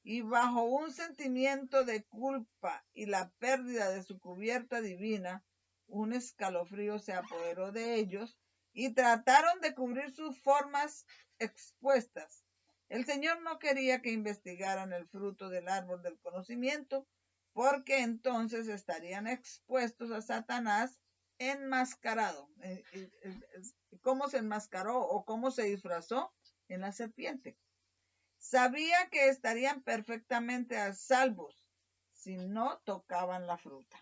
y bajo un sentimiento de culpa y la pérdida de su cubierta divina, un escalofrío se apoderó de ellos y trataron de cubrir sus formas expuestas. El Señor no quería que investigaran el fruto del árbol del conocimiento, porque entonces estarían expuestos a Satanás enmascarado. ¿Cómo se enmascaró o cómo se disfrazó? En la serpiente. Sabía que estarían perfectamente a salvos si no tocaban la fruta.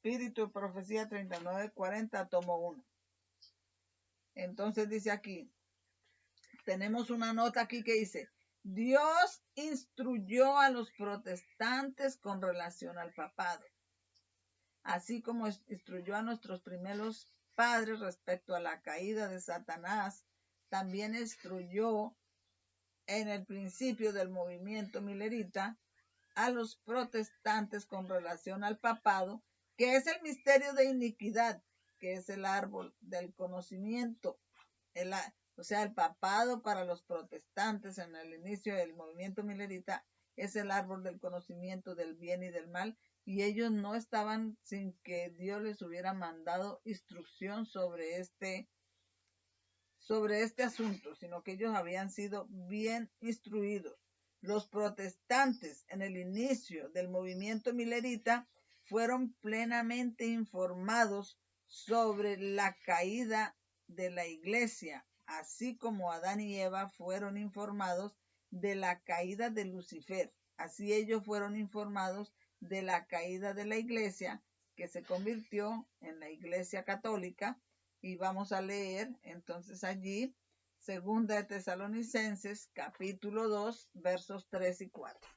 Espíritu de Profecía 39:40, tomo 1. Entonces dice aquí, tenemos una nota aquí que dice, Dios instruyó a los protestantes con relación al papado, así como instruyó a nuestros primeros padres respecto a la caída de Satanás, también instruyó en el principio del movimiento milerita a los protestantes con relación al papado, que es el misterio de iniquidad, que es el árbol del conocimiento. El papado para los protestantes en el inicio del movimiento milerita es el árbol del conocimiento del bien y del mal, y ellos no estaban sin que Dios les hubiera mandado instrucción sobre este asunto, sino que ellos habían sido bien instruidos. Los protestantes en el inicio del movimiento milerita fueron plenamente informados sobre la caída de la iglesia, así como Adán y Eva fueron informados de la caída de Lucifer. Así ellos fueron informados de la caída de la iglesia, que se convirtió en la iglesia católica. Y vamos a leer entonces allí, segunda de Tesalonicenses, capítulo 2, versos 3 y 4.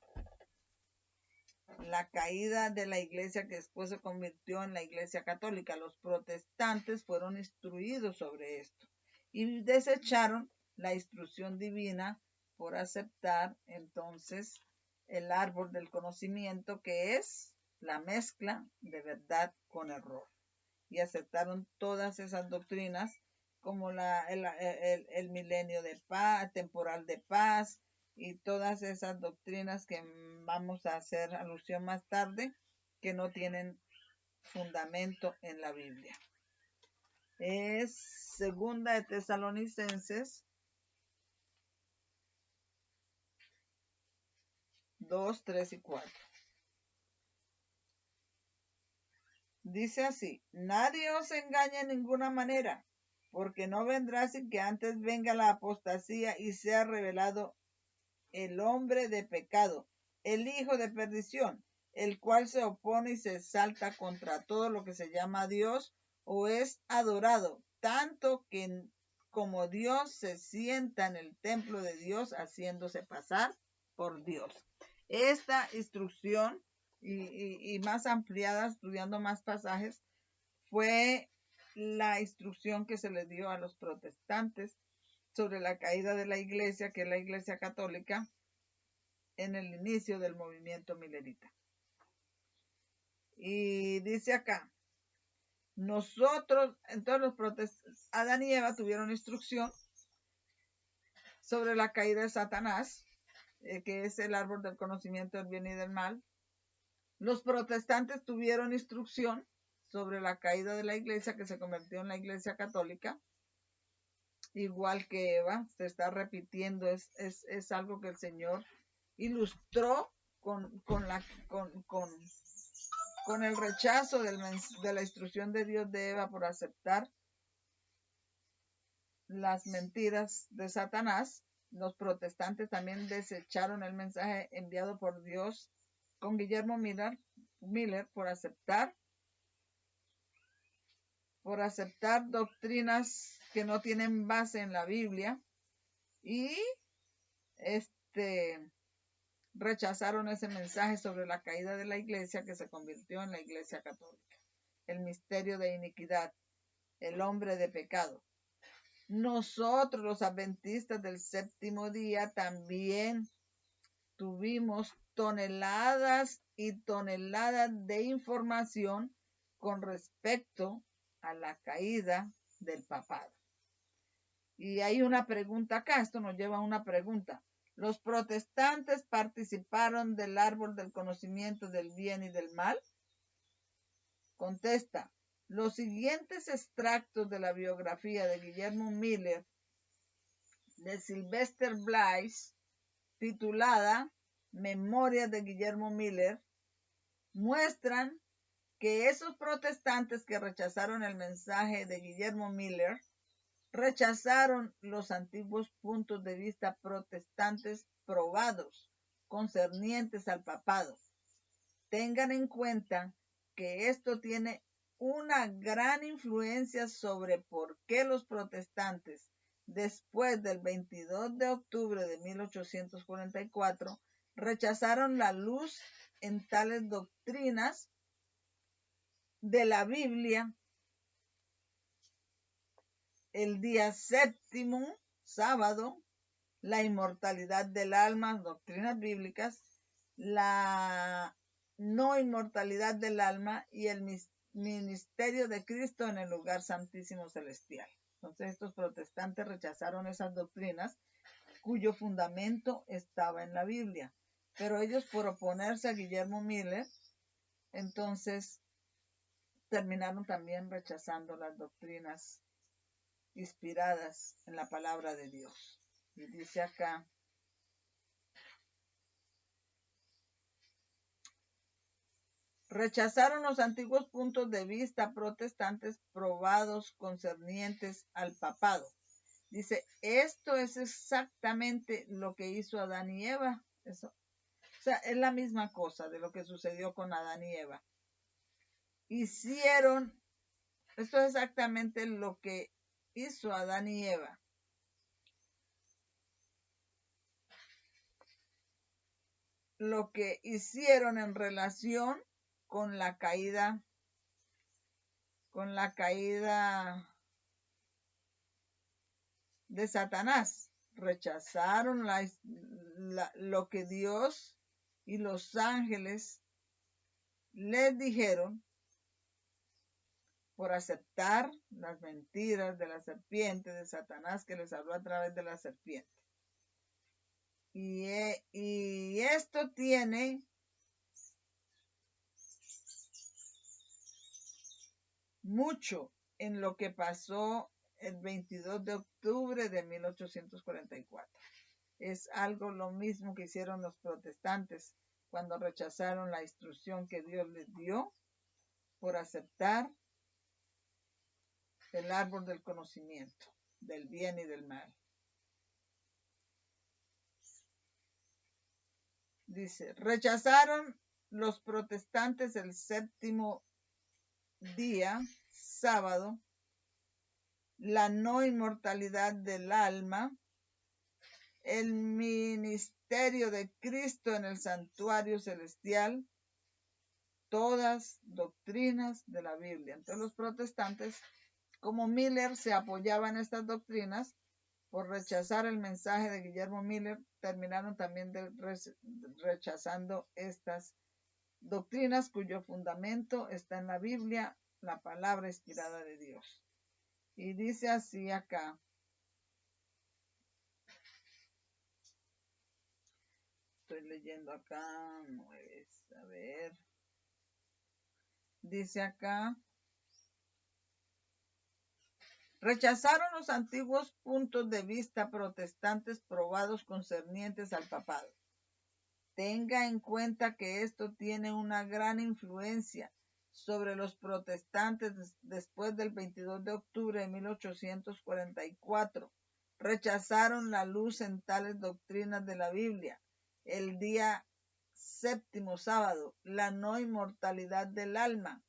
La caída de la iglesia que después se convirtió en la iglesia católica. Los protestantes fueron instruidos sobre esto y desecharon la instrucción divina por aceptar entonces el árbol del conocimiento, que es la mezcla de verdad con error. Y aceptaron todas esas doctrinas como el milenio de paz, temporal de paz, y todas esas doctrinas que vamos a hacer alusión más tarde, que no tienen fundamento en la Biblia. Es segunda de Tesalonicenses 2, 3 y 4. Dice así: nadie os engañe en ninguna manera, porque no vendrá sin que antes venga la apostasía y sea revelado el hombre de pecado, el hijo de perdición, el cual se opone y se exalta contra todo lo que se llama Dios o es adorado, tanto que como Dios se sienta en el templo de Dios haciéndose pasar por Dios. Esta instrucción y más ampliada, estudiando más pasajes, fue la instrucción que se le dio a los protestantes sobre la caída de la iglesia, que es la iglesia católica, en el inicio del movimiento milerita. Y dice acá, nosotros, entonces los protestantes, Adán y Eva tuvieron instrucción sobre la caída de Satanás, que es el árbol del conocimiento del bien y del mal. Los protestantes tuvieron instrucción sobre la caída de la iglesia, que se convirtió en la iglesia católica. Igual que Eva, se está repitiendo, es algo que el Señor ilustró con el rechazo de la instrucción de Dios de Eva por aceptar las mentiras de Satanás. Los protestantes también desecharon el mensaje enviado por Dios con Guillermo Miller por aceptar doctrinas que no tienen base en la Biblia, y rechazaron ese mensaje sobre la caída de la iglesia, que se convirtió en la iglesia católica. El misterio de iniquidad, el hombre de pecado. Nosotros, los adventistas del séptimo día, también tuvimos toneladas y toneladas de información con respecto a la caída del papado. Y hay una pregunta acá, esto nos lleva a una pregunta. ¿Los protestantes participaron del árbol del conocimiento del bien y del mal? Contesta, los siguientes extractos de la biografía de Guillermo Miller de Sylvester Blythe, titulada Memorias de Guillermo Miller, muestran que esos protestantes que rechazaron el mensaje de Guillermo Miller rechazaron los antiguos puntos de vista protestantes probados concernientes al papado. Tengan en cuenta que esto tiene una gran influencia sobre por qué los protestantes, después del 22 de octubre de 1844, rechazaron la luz en tales doctrinas de la Biblia el día séptimo, sábado, la inmortalidad del alma, doctrinas bíblicas, la no inmortalidad del alma y el ministerio de Cristo en el lugar santísimo celestial. Entonces estos protestantes rechazaron esas doctrinas cuyo fundamento estaba en la Biblia, pero ellos, por oponerse a Guillermo Miller, entonces terminaron también rechazando las doctrinas inspiradas en la palabra de Dios. Y dice acá, rechazaron los antiguos puntos de vista protestantes probados concernientes al papado. Dice, esto es exactamente lo que hizo Adán y Eva. Eso, o sea, es la misma cosa de lo que sucedió con Adán y Eva. Esto es exactamente lo que hizo Adán y Eva. Lo que hicieron en relación con la caída de Satanás. Rechazaron lo que Dios y los ángeles les dijeron, por aceptar las mentiras de la serpiente, de Satanás, que les habló a través de la serpiente. Y esto tiene mucho en lo que pasó el 22 de octubre de 1844. Es algo lo mismo que hicieron los protestantes cuando rechazaron la instrucción que Dios les dio por aceptar el árbol del conocimiento del bien y del mal. Dice, rechazaron los protestantes el séptimo día, sábado, la no inmortalidad del alma, el ministerio de Cristo en el santuario celestial, todas doctrinas de la Biblia. Entonces los protestantes, como Miller, se apoyaban en estas doctrinas. Por rechazar el mensaje de Guillermo Miller, terminaron también rechazando estas doctrinas cuyo fundamento está en la Biblia, la palabra inspirada de Dios. Y dice así acá. Estoy leyendo acá, a ver. Dice acá. Rechazaron los antiguos puntos de vista protestantes probados concernientes al papado. Tenga en cuenta que esto tiene una gran influencia sobre los protestantes después del 22 de octubre de 1844. Rechazaron la luz en tales doctrinas de la Biblia. El día séptimo, sábado, la no inmortalidad del alma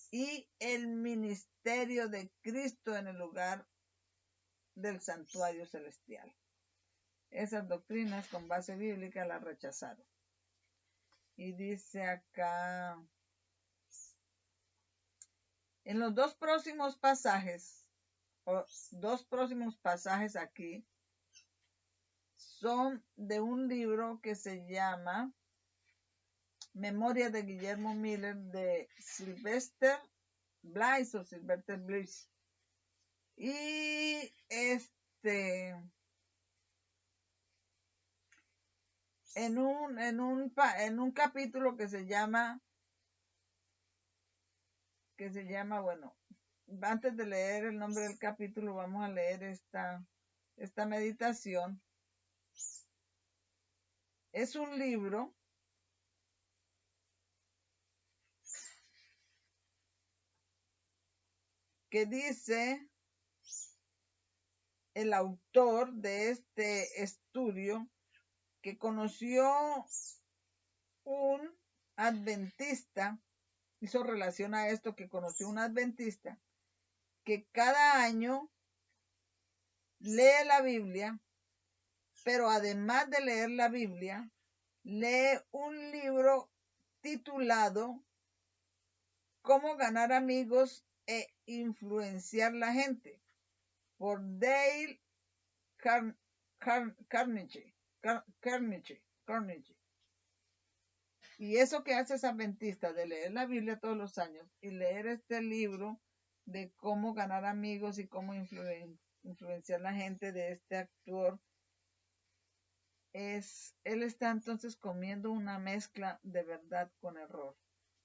y el ministerio de Cristo en el lugar del santuario celestial. Esas doctrinas con base bíblica las rechazaron. Y dice acá, en los dos próximos pasajes aquí, son de un libro que se llama Memorias de Guillermo Miller de Sylvester Bliss o Sylvester Bliss. Y en un capítulo que se llama, bueno, antes de leer el nombre del capítulo, vamos a leer esta meditación. Es un libro que dice el autor de este estudio que conoció un adventista, hizo relación a esto, que conoció un adventista que cada año lee la Biblia, pero además de leer la Biblia, lee un libro titulado Cómo ganar amigos e influenciar la gente, por Dale Carnegie. Y eso que hace ese adventista de leer la Biblia todos los años y leer este libro de cómo ganar amigos y cómo influenciar la gente de este actor, él está entonces comiendo una mezcla de verdad con error.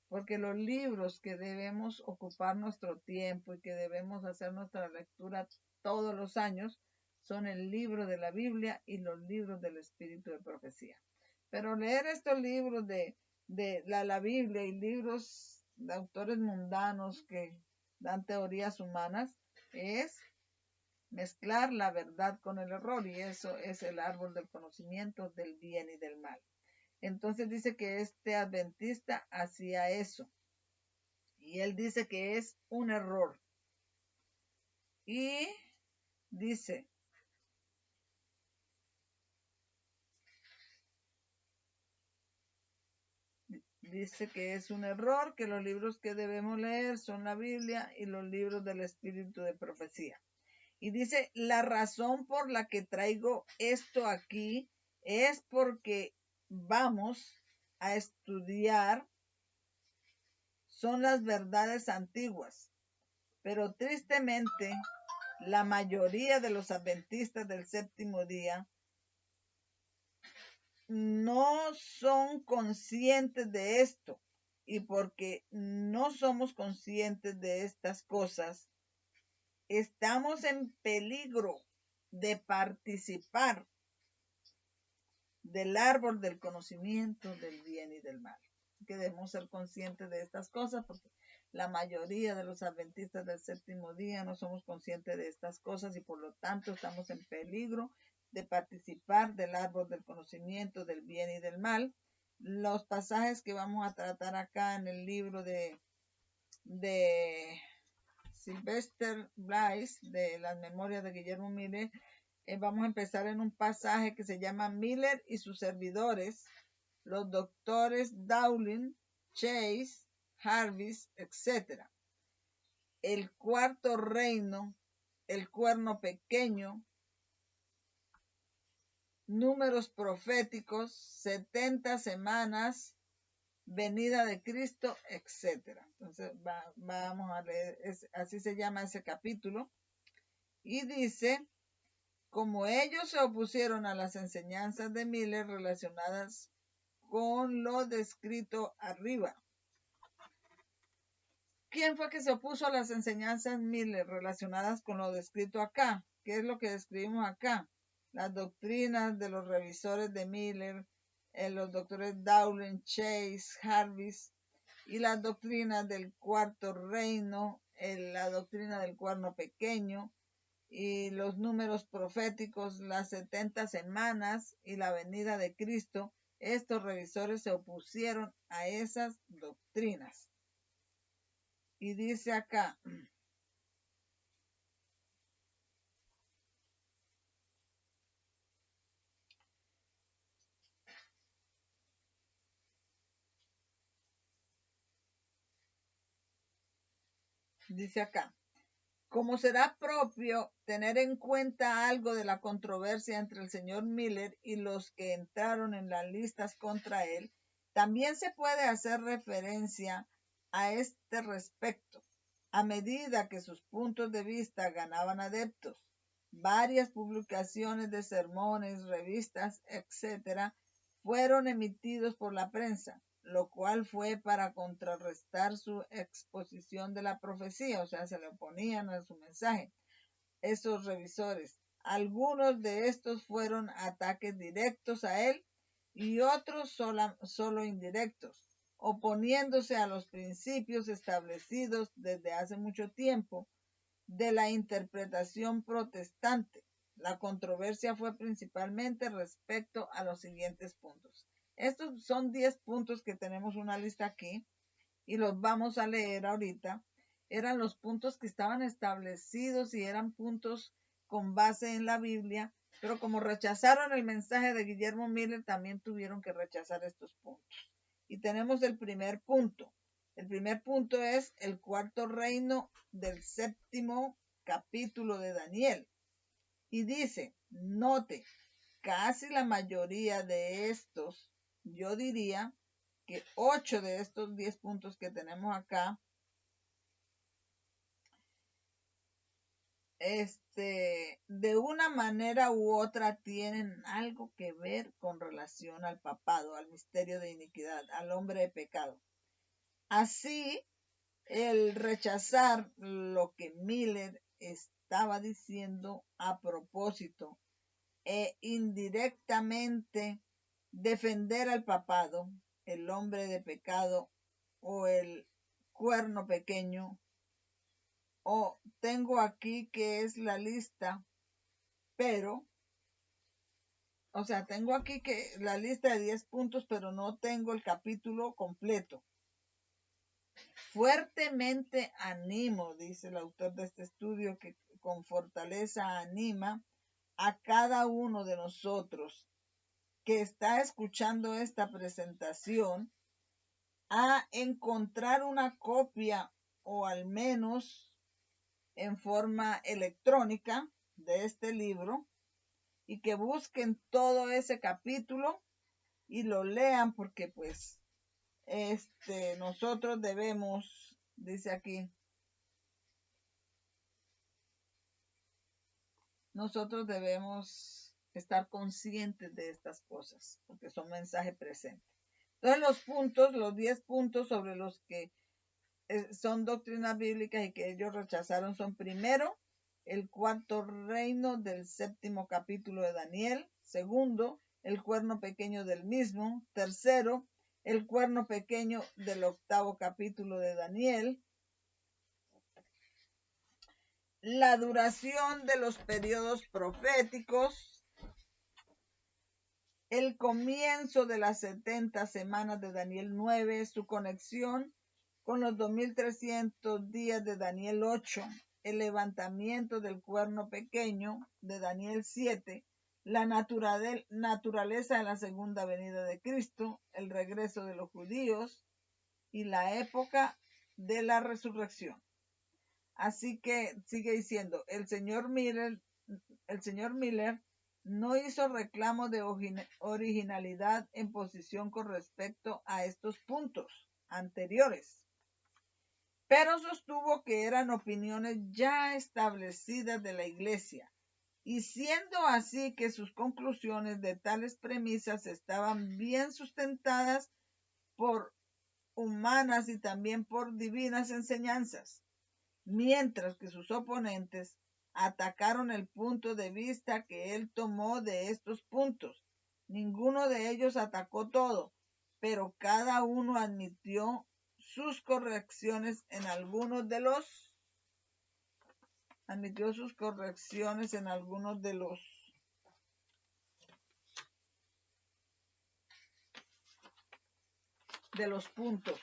Porque los libros que debemos ocupar nuestro tiempo y que debemos hacer nuestra lectura todos los años son el libro de la Biblia y los libros del Espíritu de Profecía. Pero leer estos libros de la Biblia y libros de autores mundanos que dan teorías humanas es mezclar la verdad con el error, y eso es el árbol del conocimiento del bien y del mal. Entonces dice que este adventista hacía eso. Y él dice que es un error. Y dice que es un error, que los libros que debemos leer son la Biblia y los libros del Espíritu de Profecía. Y dice, la razón por la que traigo esto aquí es porque vamos a estudiar son las verdades antiguas, pero tristemente la mayoría de los adventistas del séptimo día no son conscientes de esto, y porque no somos conscientes de estas cosas, estamos en peligro de participar del árbol del conocimiento del bien y del mal. Que debemos ser conscientes de estas cosas, porque la mayoría de los adventistas del séptimo día no somos conscientes de estas cosas y por lo tanto estamos en peligro de participar del árbol del conocimiento del bien y del mal. Los pasajes que vamos a tratar acá en el libro de Sylvester Blythe, de las memorias de Guillermo Miller, vamos a empezar en un pasaje que se llama Miller y sus servidores, los doctores Dowling, Chase, Jarvis, etc. El cuarto reino, el cuerno pequeño, números proféticos, 70 semanas, venida de Cristo, etc. Entonces vamos a leer, así se llama ese capítulo. Y dice: como ellos se opusieron a las enseñanzas de Miller relacionadas con lo descrito arriba. ¿Quién fue que se opuso a las enseñanzas Miller relacionadas con lo descrito acá? ¿Qué es lo que describimos acá? Las doctrinas de los revisores de Miller, los doctores Dowling, Chase, Jarvis, y las doctrinas del cuarto reino, la doctrina del cuerno pequeño, y los números proféticos, las 70 semanas y la venida de Cristo. Estos revisores se opusieron a esas doctrinas. Y dice acá: como será propio tener en cuenta algo de la controversia entre el señor Miller y los que entraron en las listas contra él, también se puede hacer referencia a este respecto. A medida que sus puntos de vista ganaban adeptos, varias publicaciones de sermones, revistas, etc., fueron emitidos por la prensa, lo cual fue para contrarrestar su exposición de la profecía, o sea, se le oponían a su mensaje. Esos revisores, algunos de estos fueron ataques directos a él y otros solo indirectos, oponiéndose a los principios establecidos desde hace mucho tiempo de la interpretación protestante. La controversia fue principalmente respecto a los siguientes puntos. Estos son 10 puntos que tenemos una lista aquí y los vamos a leer ahorita. Eran los puntos que estaban establecidos y eran puntos con base en la Biblia, pero como rechazaron el mensaje de Guillermo Miller, también tuvieron que rechazar estos puntos. Y tenemos el primer punto. El primer punto es el cuarto reino del séptimo capítulo de Daniel. Y dice, note, casi la mayoría de estos, yo diría que 8 de estos 10 puntos que tenemos acá, de una manera u otra tienen algo que ver con relación al papado, al misterio de iniquidad, al hombre de pecado. Así, el rechazar lo que Miller estaba diciendo a propósito e indirectamente defender al papado, el hombre de pecado o el cuerno pequeño, o tengo aquí que es la lista, pero, o sea, tengo aquí que la lista de 10 puntos, pero no tengo el capítulo completo. Fuertemente animo, dice el autor de este estudio, que con fortaleza anima a cada uno de nosotros que está escuchando esta presentación a encontrar una copia o al menos en forma electrónica de este libro y que busquen todo ese capítulo y lo lean, porque pues nosotros debemos, dice aquí, nosotros debemos estar conscientes de estas cosas, porque son mensaje presente. Entonces los 10 puntos sobre los que son doctrinas bíblicas y que ellos rechazaron son: primero, el cuarto reino del 7º capítulo de Daniel; segundo, el cuerno pequeño del mismo; tercero, el cuerno pequeño del 8º capítulo de Daniel; la duración de los periodos proféticos; el comienzo de las 70 semanas de Daniel 9, su conexión con los 2300 días de Daniel 8, el levantamiento del cuerno pequeño de Daniel 7, la naturaleza de la segunda venida de Cristo, el regreso de los judíos y la época de la resurrección. Así que sigue diciendo, el señor Miller no hizo reclamo de originalidad en posición con respecto a estos puntos anteriores, pero sostuvo que eran opiniones ya establecidas de la Iglesia, y siendo así que sus conclusiones de tales premisas estaban bien sustentadas por humanas y también por divinas enseñanzas, mientras que sus oponentes atacaron el punto de vista que él tomó de estos puntos. Ninguno de ellos atacó todo, pero cada uno admitió sus correcciones en algunos de los puntos,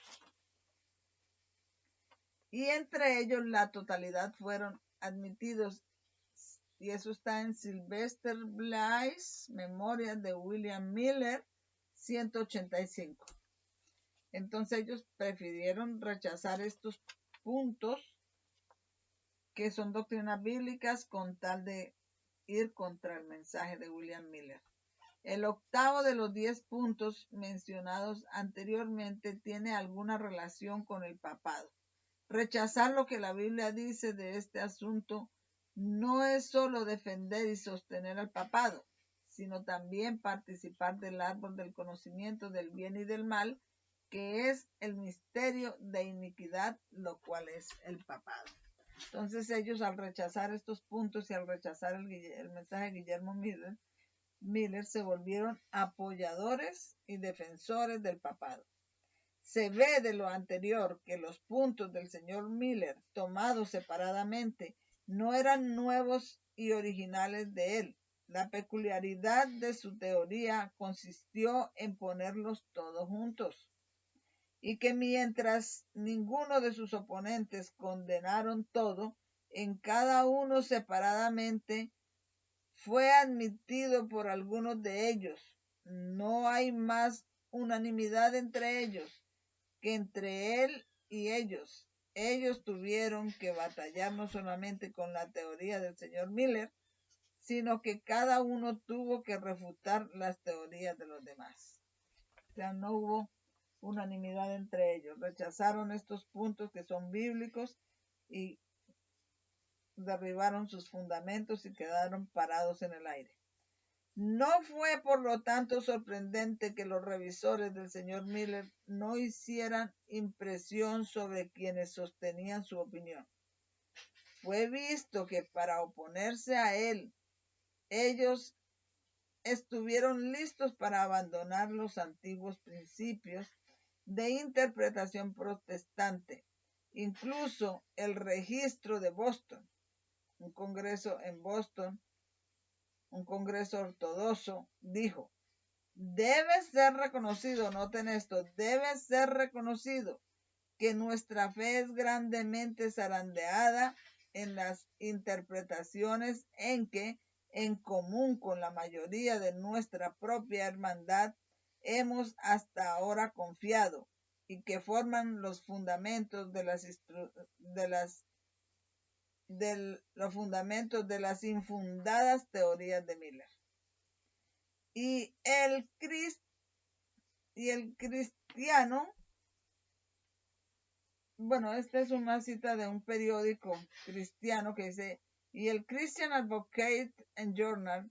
y entre ellos la totalidad fueron admitidos, y eso está en Sylvester Bly's Memorias de William Miller 185. Entonces ellos prefirieron rechazar estos puntos que son doctrinas bíblicas con tal de ir contra el mensaje de William Miller. El octavo de los 10 puntos mencionados anteriormente tiene alguna relación con el papado. Rechazar lo que la Biblia dice de este asunto no es solo defender y sostener al papado, sino también participar del árbol del conocimiento del bien y del mal, que es el misterio de iniquidad, lo cual es el papado. Entonces ellos, al rechazar estos puntos y al rechazar el mensaje de Guillermo Miller, se volvieron apoyadores y defensores del papado. Se ve de lo anterior que los puntos del señor Miller, tomados separadamente, no eran nuevos y originales de él. La peculiaridad de su teoría consistió en ponerlos todos juntos, y que mientras ninguno de sus oponentes condenaron todo, en cada uno separadamente fue admitido por algunos de ellos. No hay más unanimidad entre ellos que entre él y ellos. Ellos tuvieron que batallar no solamente con la teoría del señor Miller, sino que cada uno tuvo que refutar las teorías de los demás. O sea, no hubo unanimidad entre ellos. Rechazaron estos puntos que son bíblicos y derribaron sus fundamentos y quedaron parados en el aire. No fue, por lo tanto, sorprendente que los revisores del señor Miller no hicieran impresión sobre quienes sostenían su opinión. Fue visto que para oponerse a él, ellos estuvieron listos para abandonar los antiguos principios de interpretación protestante. Incluso el registro de Boston, un congreso en Boston, un congreso ortodoxo, dijo: debe ser reconocido, noten esto, debe ser reconocido que nuestra fe es grandemente zarandeada en las interpretaciones en que, en común con la mayoría de nuestra propia hermandad, hemos hasta ahora confiado, y que forman los fundamentos de las infundadas teorías de Miller. Y el cristiano bueno, esta es una cita de un periódico cristiano que dice, y el Christian Advocate and Journal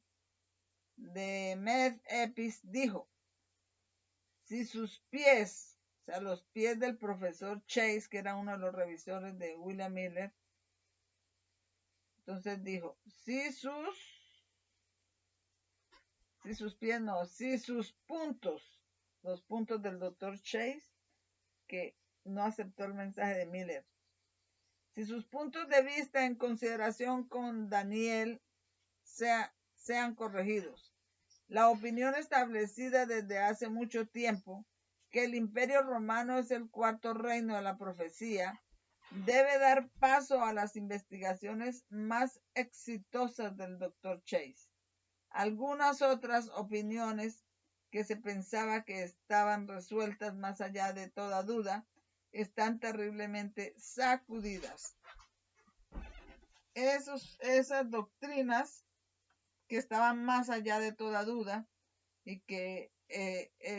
de Med Epis dijo, si sus pies, o sea, los pies del profesor Chase, que era uno de los revisores de William Miller, entonces dijo, si sus pies no, si sus puntos, los puntos del doctor Chase, que no aceptó el mensaje de Miller, si sus puntos de vista en consideración con Daniel sean corregidos. La opinión establecida desde hace mucho tiempo, que el Imperio Romano es el cuarto reino de la profecía, debe dar paso a las investigaciones más exitosas del Dr. Chase. Algunas otras opiniones que se pensaba que estaban resueltas más allá de toda duda, están terriblemente sacudidas. Esas doctrinas que estaban más allá de toda duda y que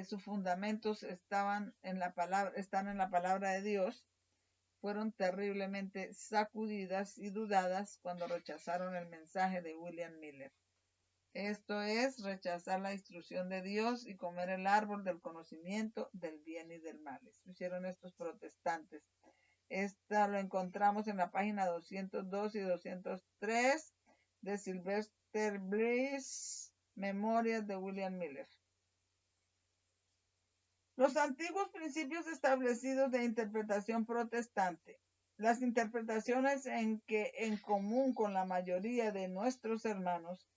sus fundamentos están en la palabra de Dios, fueron terriblemente sacudidas y dudadas cuando rechazaron el mensaje de William Miller. Esto es rechazar la instrucción de Dios y comer el árbol del conocimiento del bien y del mal. Eso hicieron estos protestantes. Esta lo encontramos en la página 202 y 203 de Sylvester Bliss, Memorias de William Miller. Los antiguos principios establecidos de interpretación protestante. Las interpretaciones en que, en común con la mayoría de nuestros hermanos,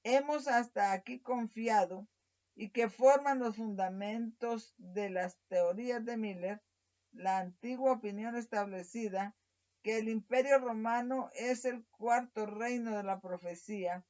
hemos hasta aquí confiado y que forman los fundamentos de las teorías de Miller, la antigua opinión establecida que el Imperio Romano es el cuarto reino de la profecía,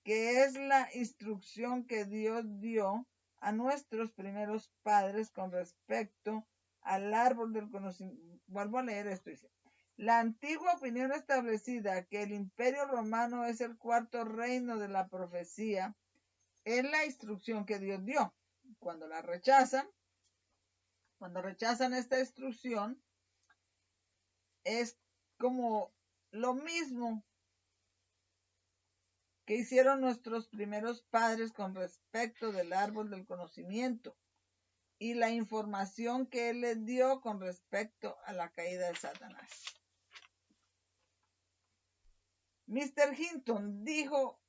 que es la instrucción que Dios dio a nuestros primeros padres con respecto al árbol del conocimiento. Vuelvo a leer esto, dice. La antigua opinión establecida que el Imperio Romano es el cuarto reino de la profecía es la instrucción que Dios dio. Cuando rechazan esta instrucción, es como lo mismo que hicieron nuestros primeros padres con respecto del árbol del conocimiento y la información que él les dio con respecto a la caída de Satanás. Mr. Hinton dijo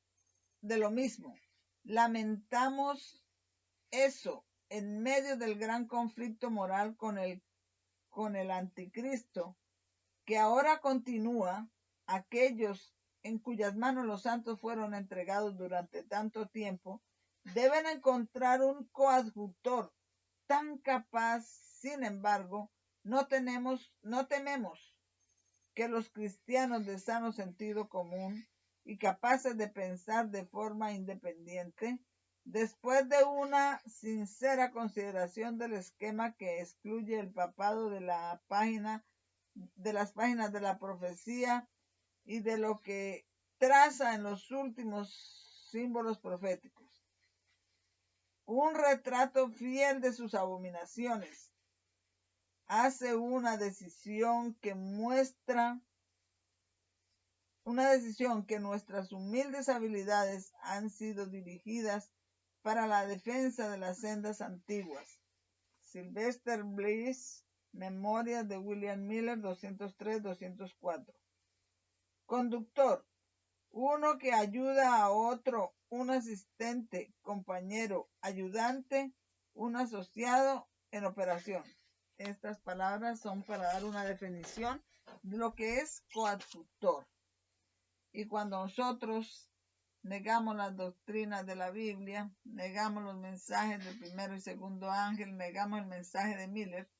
de lo mismo. Lamentamos eso en medio del gran conflicto moral con el anticristo, que ahora continúa. Aquellos en cuyas manos los santos fueron entregados durante tanto tiempo, deben encontrar un coadjutor tan capaz. Sin embargo, no tememos que los cristianos de sano sentido común y capaces de pensar de forma independiente, después de una sincera consideración del esquema que excluye el papado de las páginas de la profecía y de lo que traza en los últimos símbolos proféticos, un retrato fiel de sus abominaciones, hace una decisión que nuestras humildes habilidades han sido dirigidas para la defensa de las sendas antiguas. Sylvester Bliss, Memorias de William Miller, 203-204. Conductor, uno que ayuda a otro, un asistente, compañero, ayudante, un asociado en operación. Estas palabras son para dar una definición de lo que es coadjutor. Y cuando nosotros negamos las doctrinas de la Biblia, negamos los mensajes del primero y segundo ángel, negamos el mensaje de Miller,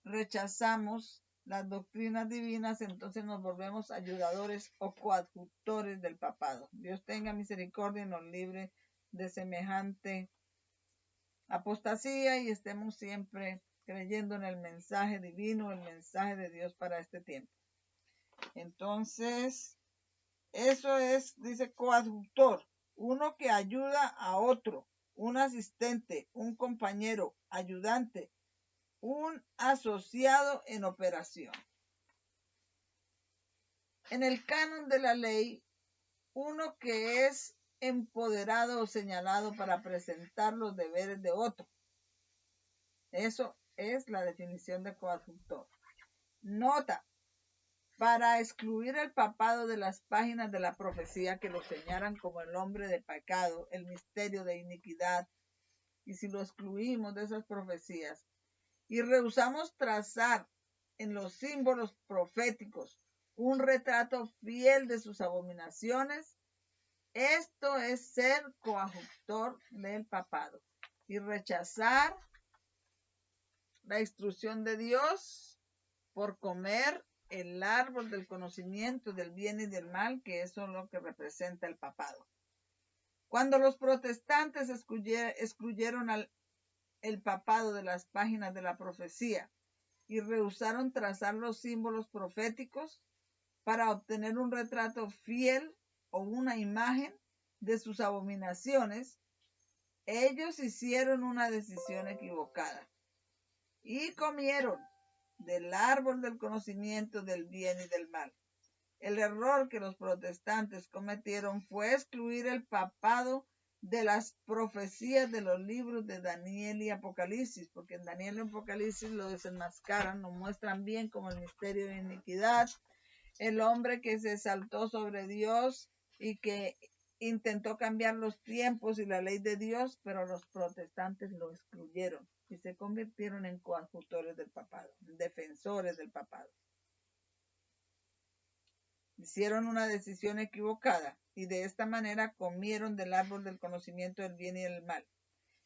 rechazamos las doctrinas divinas, entonces nos volvemos ayudadores o coadjutores del papado. Dios tenga misericordia y nos libre de semejante apostasía y estemos siempre creyendo en el mensaje divino, el mensaje de Dios para este tiempo. Entonces, eso es, dice, coadjutor, uno que ayuda a otro, un asistente, un compañero, ayudante, un asociado en operación. en el canon de la ley, uno que es empoderado o señalado para presentar los deberes de otro. Eso es la definición de coadjutor. Nota: para excluir el papado de las páginas de la profecía que lo señalan como el hombre de pecado, el misterio de iniquidad, y si lo excluimos de esas profecías y rehusamos trazar en los símbolos proféticos un retrato fiel de sus abominaciones, esto es ser coadjutor del papado y rechazar la instrucción de Dios por comer el árbol del conocimiento del bien y del mal, que eso es lo que representa el papado. Cuando los protestantes excluyeron el papado de las páginas de la profecía y rehusaron trazar los símbolos proféticos para obtener un retrato fiel o una imagen de sus abominaciones, ellos hicieron una decisión equivocada y comieron del árbol del conocimiento del bien y del mal. El error que los protestantes cometieron fue excluir el papado de las profecías de los libros de Daniel y Apocalipsis, porque en Daniel y Apocalipsis lo desenmascaran, lo muestran bien como el misterio de iniquidad, el hombre que se saltó sobre Dios y que intentó cambiar los tiempos y la ley de Dios, pero los protestantes lo excluyeron y se convirtieron en coadjutores del papado, defensores del papado. Hicieron una decisión equivocada y de esta manera comieron del árbol del conocimiento del bien y del mal.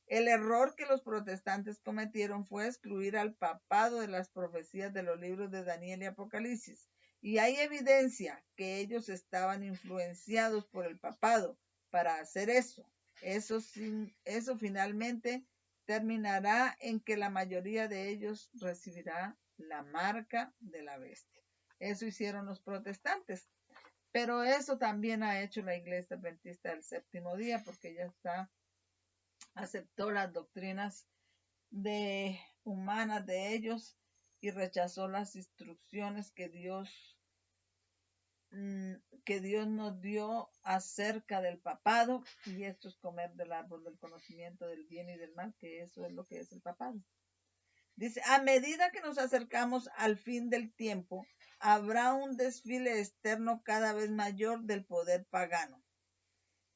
El error que los protestantes cometieron fue excluir al papado de las profecías de los libros de Daniel y Apocalipsis. Y hay evidencia que ellos estaban influenciados por el papado para hacer eso. Eso finalmente terminará en que la mayoría de ellos recibirá la marca de la bestia. Eso hicieron los protestantes. Pero eso también ha hecho la Iglesia Adventista del Séptimo Día, porque ya aceptó las doctrinas humanas de ellos y rechazó las instrucciones que Dios nos dio acerca del papado, y esto es comer del árbol del conocimiento del bien y del mal, que eso es lo que es el papado. Dice: a medida que nos acercamos al fin del tiempo, habrá un desfile externo cada vez mayor del poder pagano.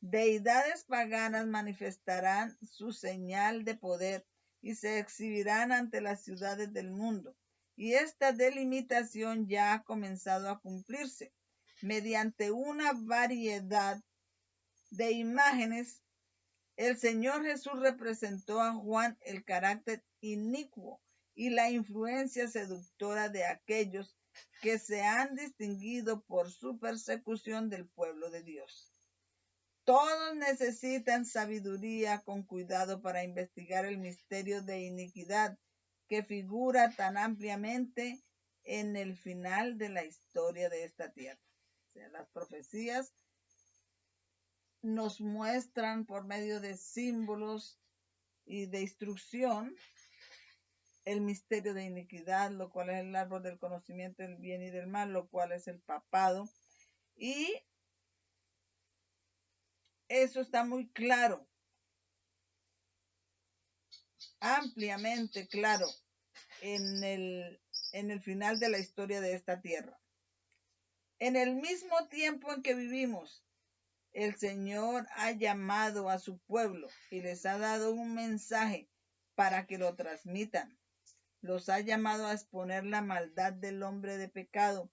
Deidades paganas manifestarán su señal de poder y se exhibirán ante las ciudades del mundo. Y esta delimitación ya ha comenzado a cumplirse mediante una variedad de imágenes. El Señor Jesús representó a Juan el carácter inicuo y la influencia seductora de aquellos que se han distinguido por su persecución del pueblo de Dios. Todos necesitan sabiduría con cuidado para investigar el misterio de iniquidad que figura tan ampliamente en el final de la historia de esta tierra. O sea, las profecías nos muestran por medio de símbolos y de instrucción el misterio de iniquidad, lo cual es el árbol del conocimiento del bien y del mal, lo cual es el papado. Y eso está muy claro, ampliamente claro, en el final de la historia de esta tierra. En el mismo tiempo en que vivimos, el Señor ha llamado a su pueblo y les ha dado un mensaje para que lo transmitan. Los ha llamado a exponer la maldad del hombre de pecado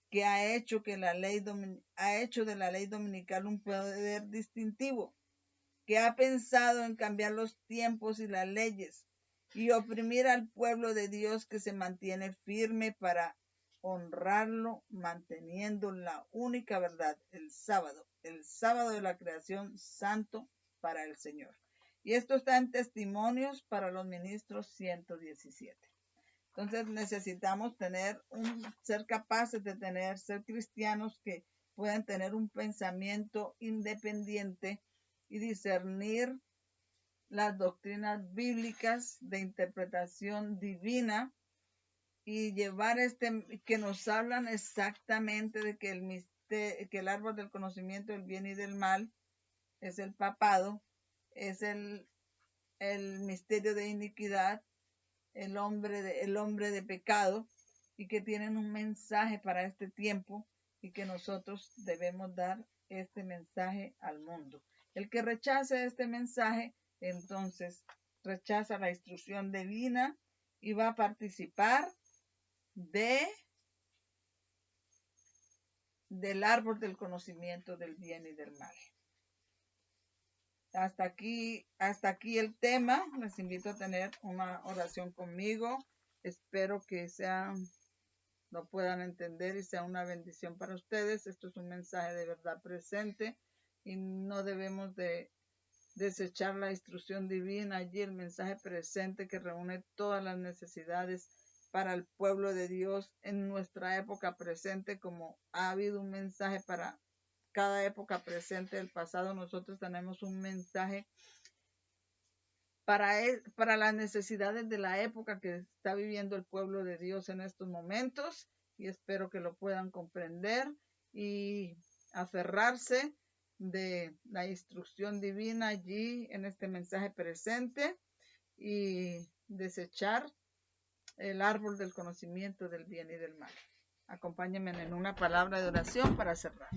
que ha hecho de la ley dominical un poder distintivo, que ha pensado en cambiar los tiempos y las leyes y oprimir al pueblo de Dios que se mantiene firme para honrarlo, manteniendo la única verdad, el sábado de la creación santo para el Señor. Y esto está en Testimonios para los Ministros 117. Entonces necesitamos ser capaces de ser cristianos que puedan tener un pensamiento independiente y discernir las doctrinas bíblicas de interpretación divina y llevar que nos hablan exactamente de que que el árbol del conocimiento del bien y del mal es el papado, es el misterio de iniquidad, el hombre de pecado, y que tienen un mensaje para este tiempo y que nosotros debemos dar este mensaje al mundo. El que rechace este mensaje, entonces rechaza la instrucción divina y va a participar del árbol del conocimiento del bien y del mal. Hasta aquí el tema. Les invito a tener una oración conmigo. Espero que lo puedan entender y sea una bendición para ustedes. Esto es un mensaje de verdad presente y no debemos de desechar la instrucción divina allí, el mensaje presente que reúne todas las necesidades para el pueblo de Dios en nuestra época presente, como ha habido un mensaje para cada época presente del pasado. Nosotros tenemos un mensaje para las necesidades de la época que está viviendo el pueblo de Dios en estos momentos, y espero que lo puedan comprender y aferrarse de la instrucción divina allí en este mensaje presente y desechar el árbol del conocimiento del bien y del mal. Acompáñenme en una palabra de oración para cerrar.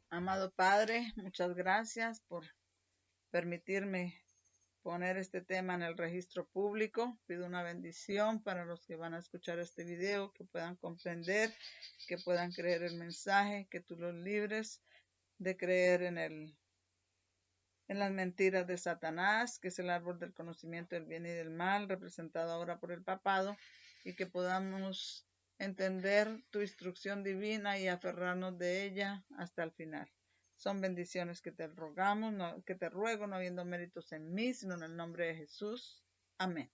Amado Padre, muchas gracias por permitirme poner este tema en el registro público. Pido una bendición para los que van a escuchar este video, que puedan comprender, que puedan creer el mensaje, que tú los libres de creer en las mentiras de Satanás, que es el árbol del conocimiento del bien y del mal, representado ahora por el papado, y que podamos entender tu instrucción divina y aferrarnos de ella hasta el final. Son bendiciones que te rogamos, que te ruego, no habiendo méritos en mí, sino en el nombre de Jesús. Amén.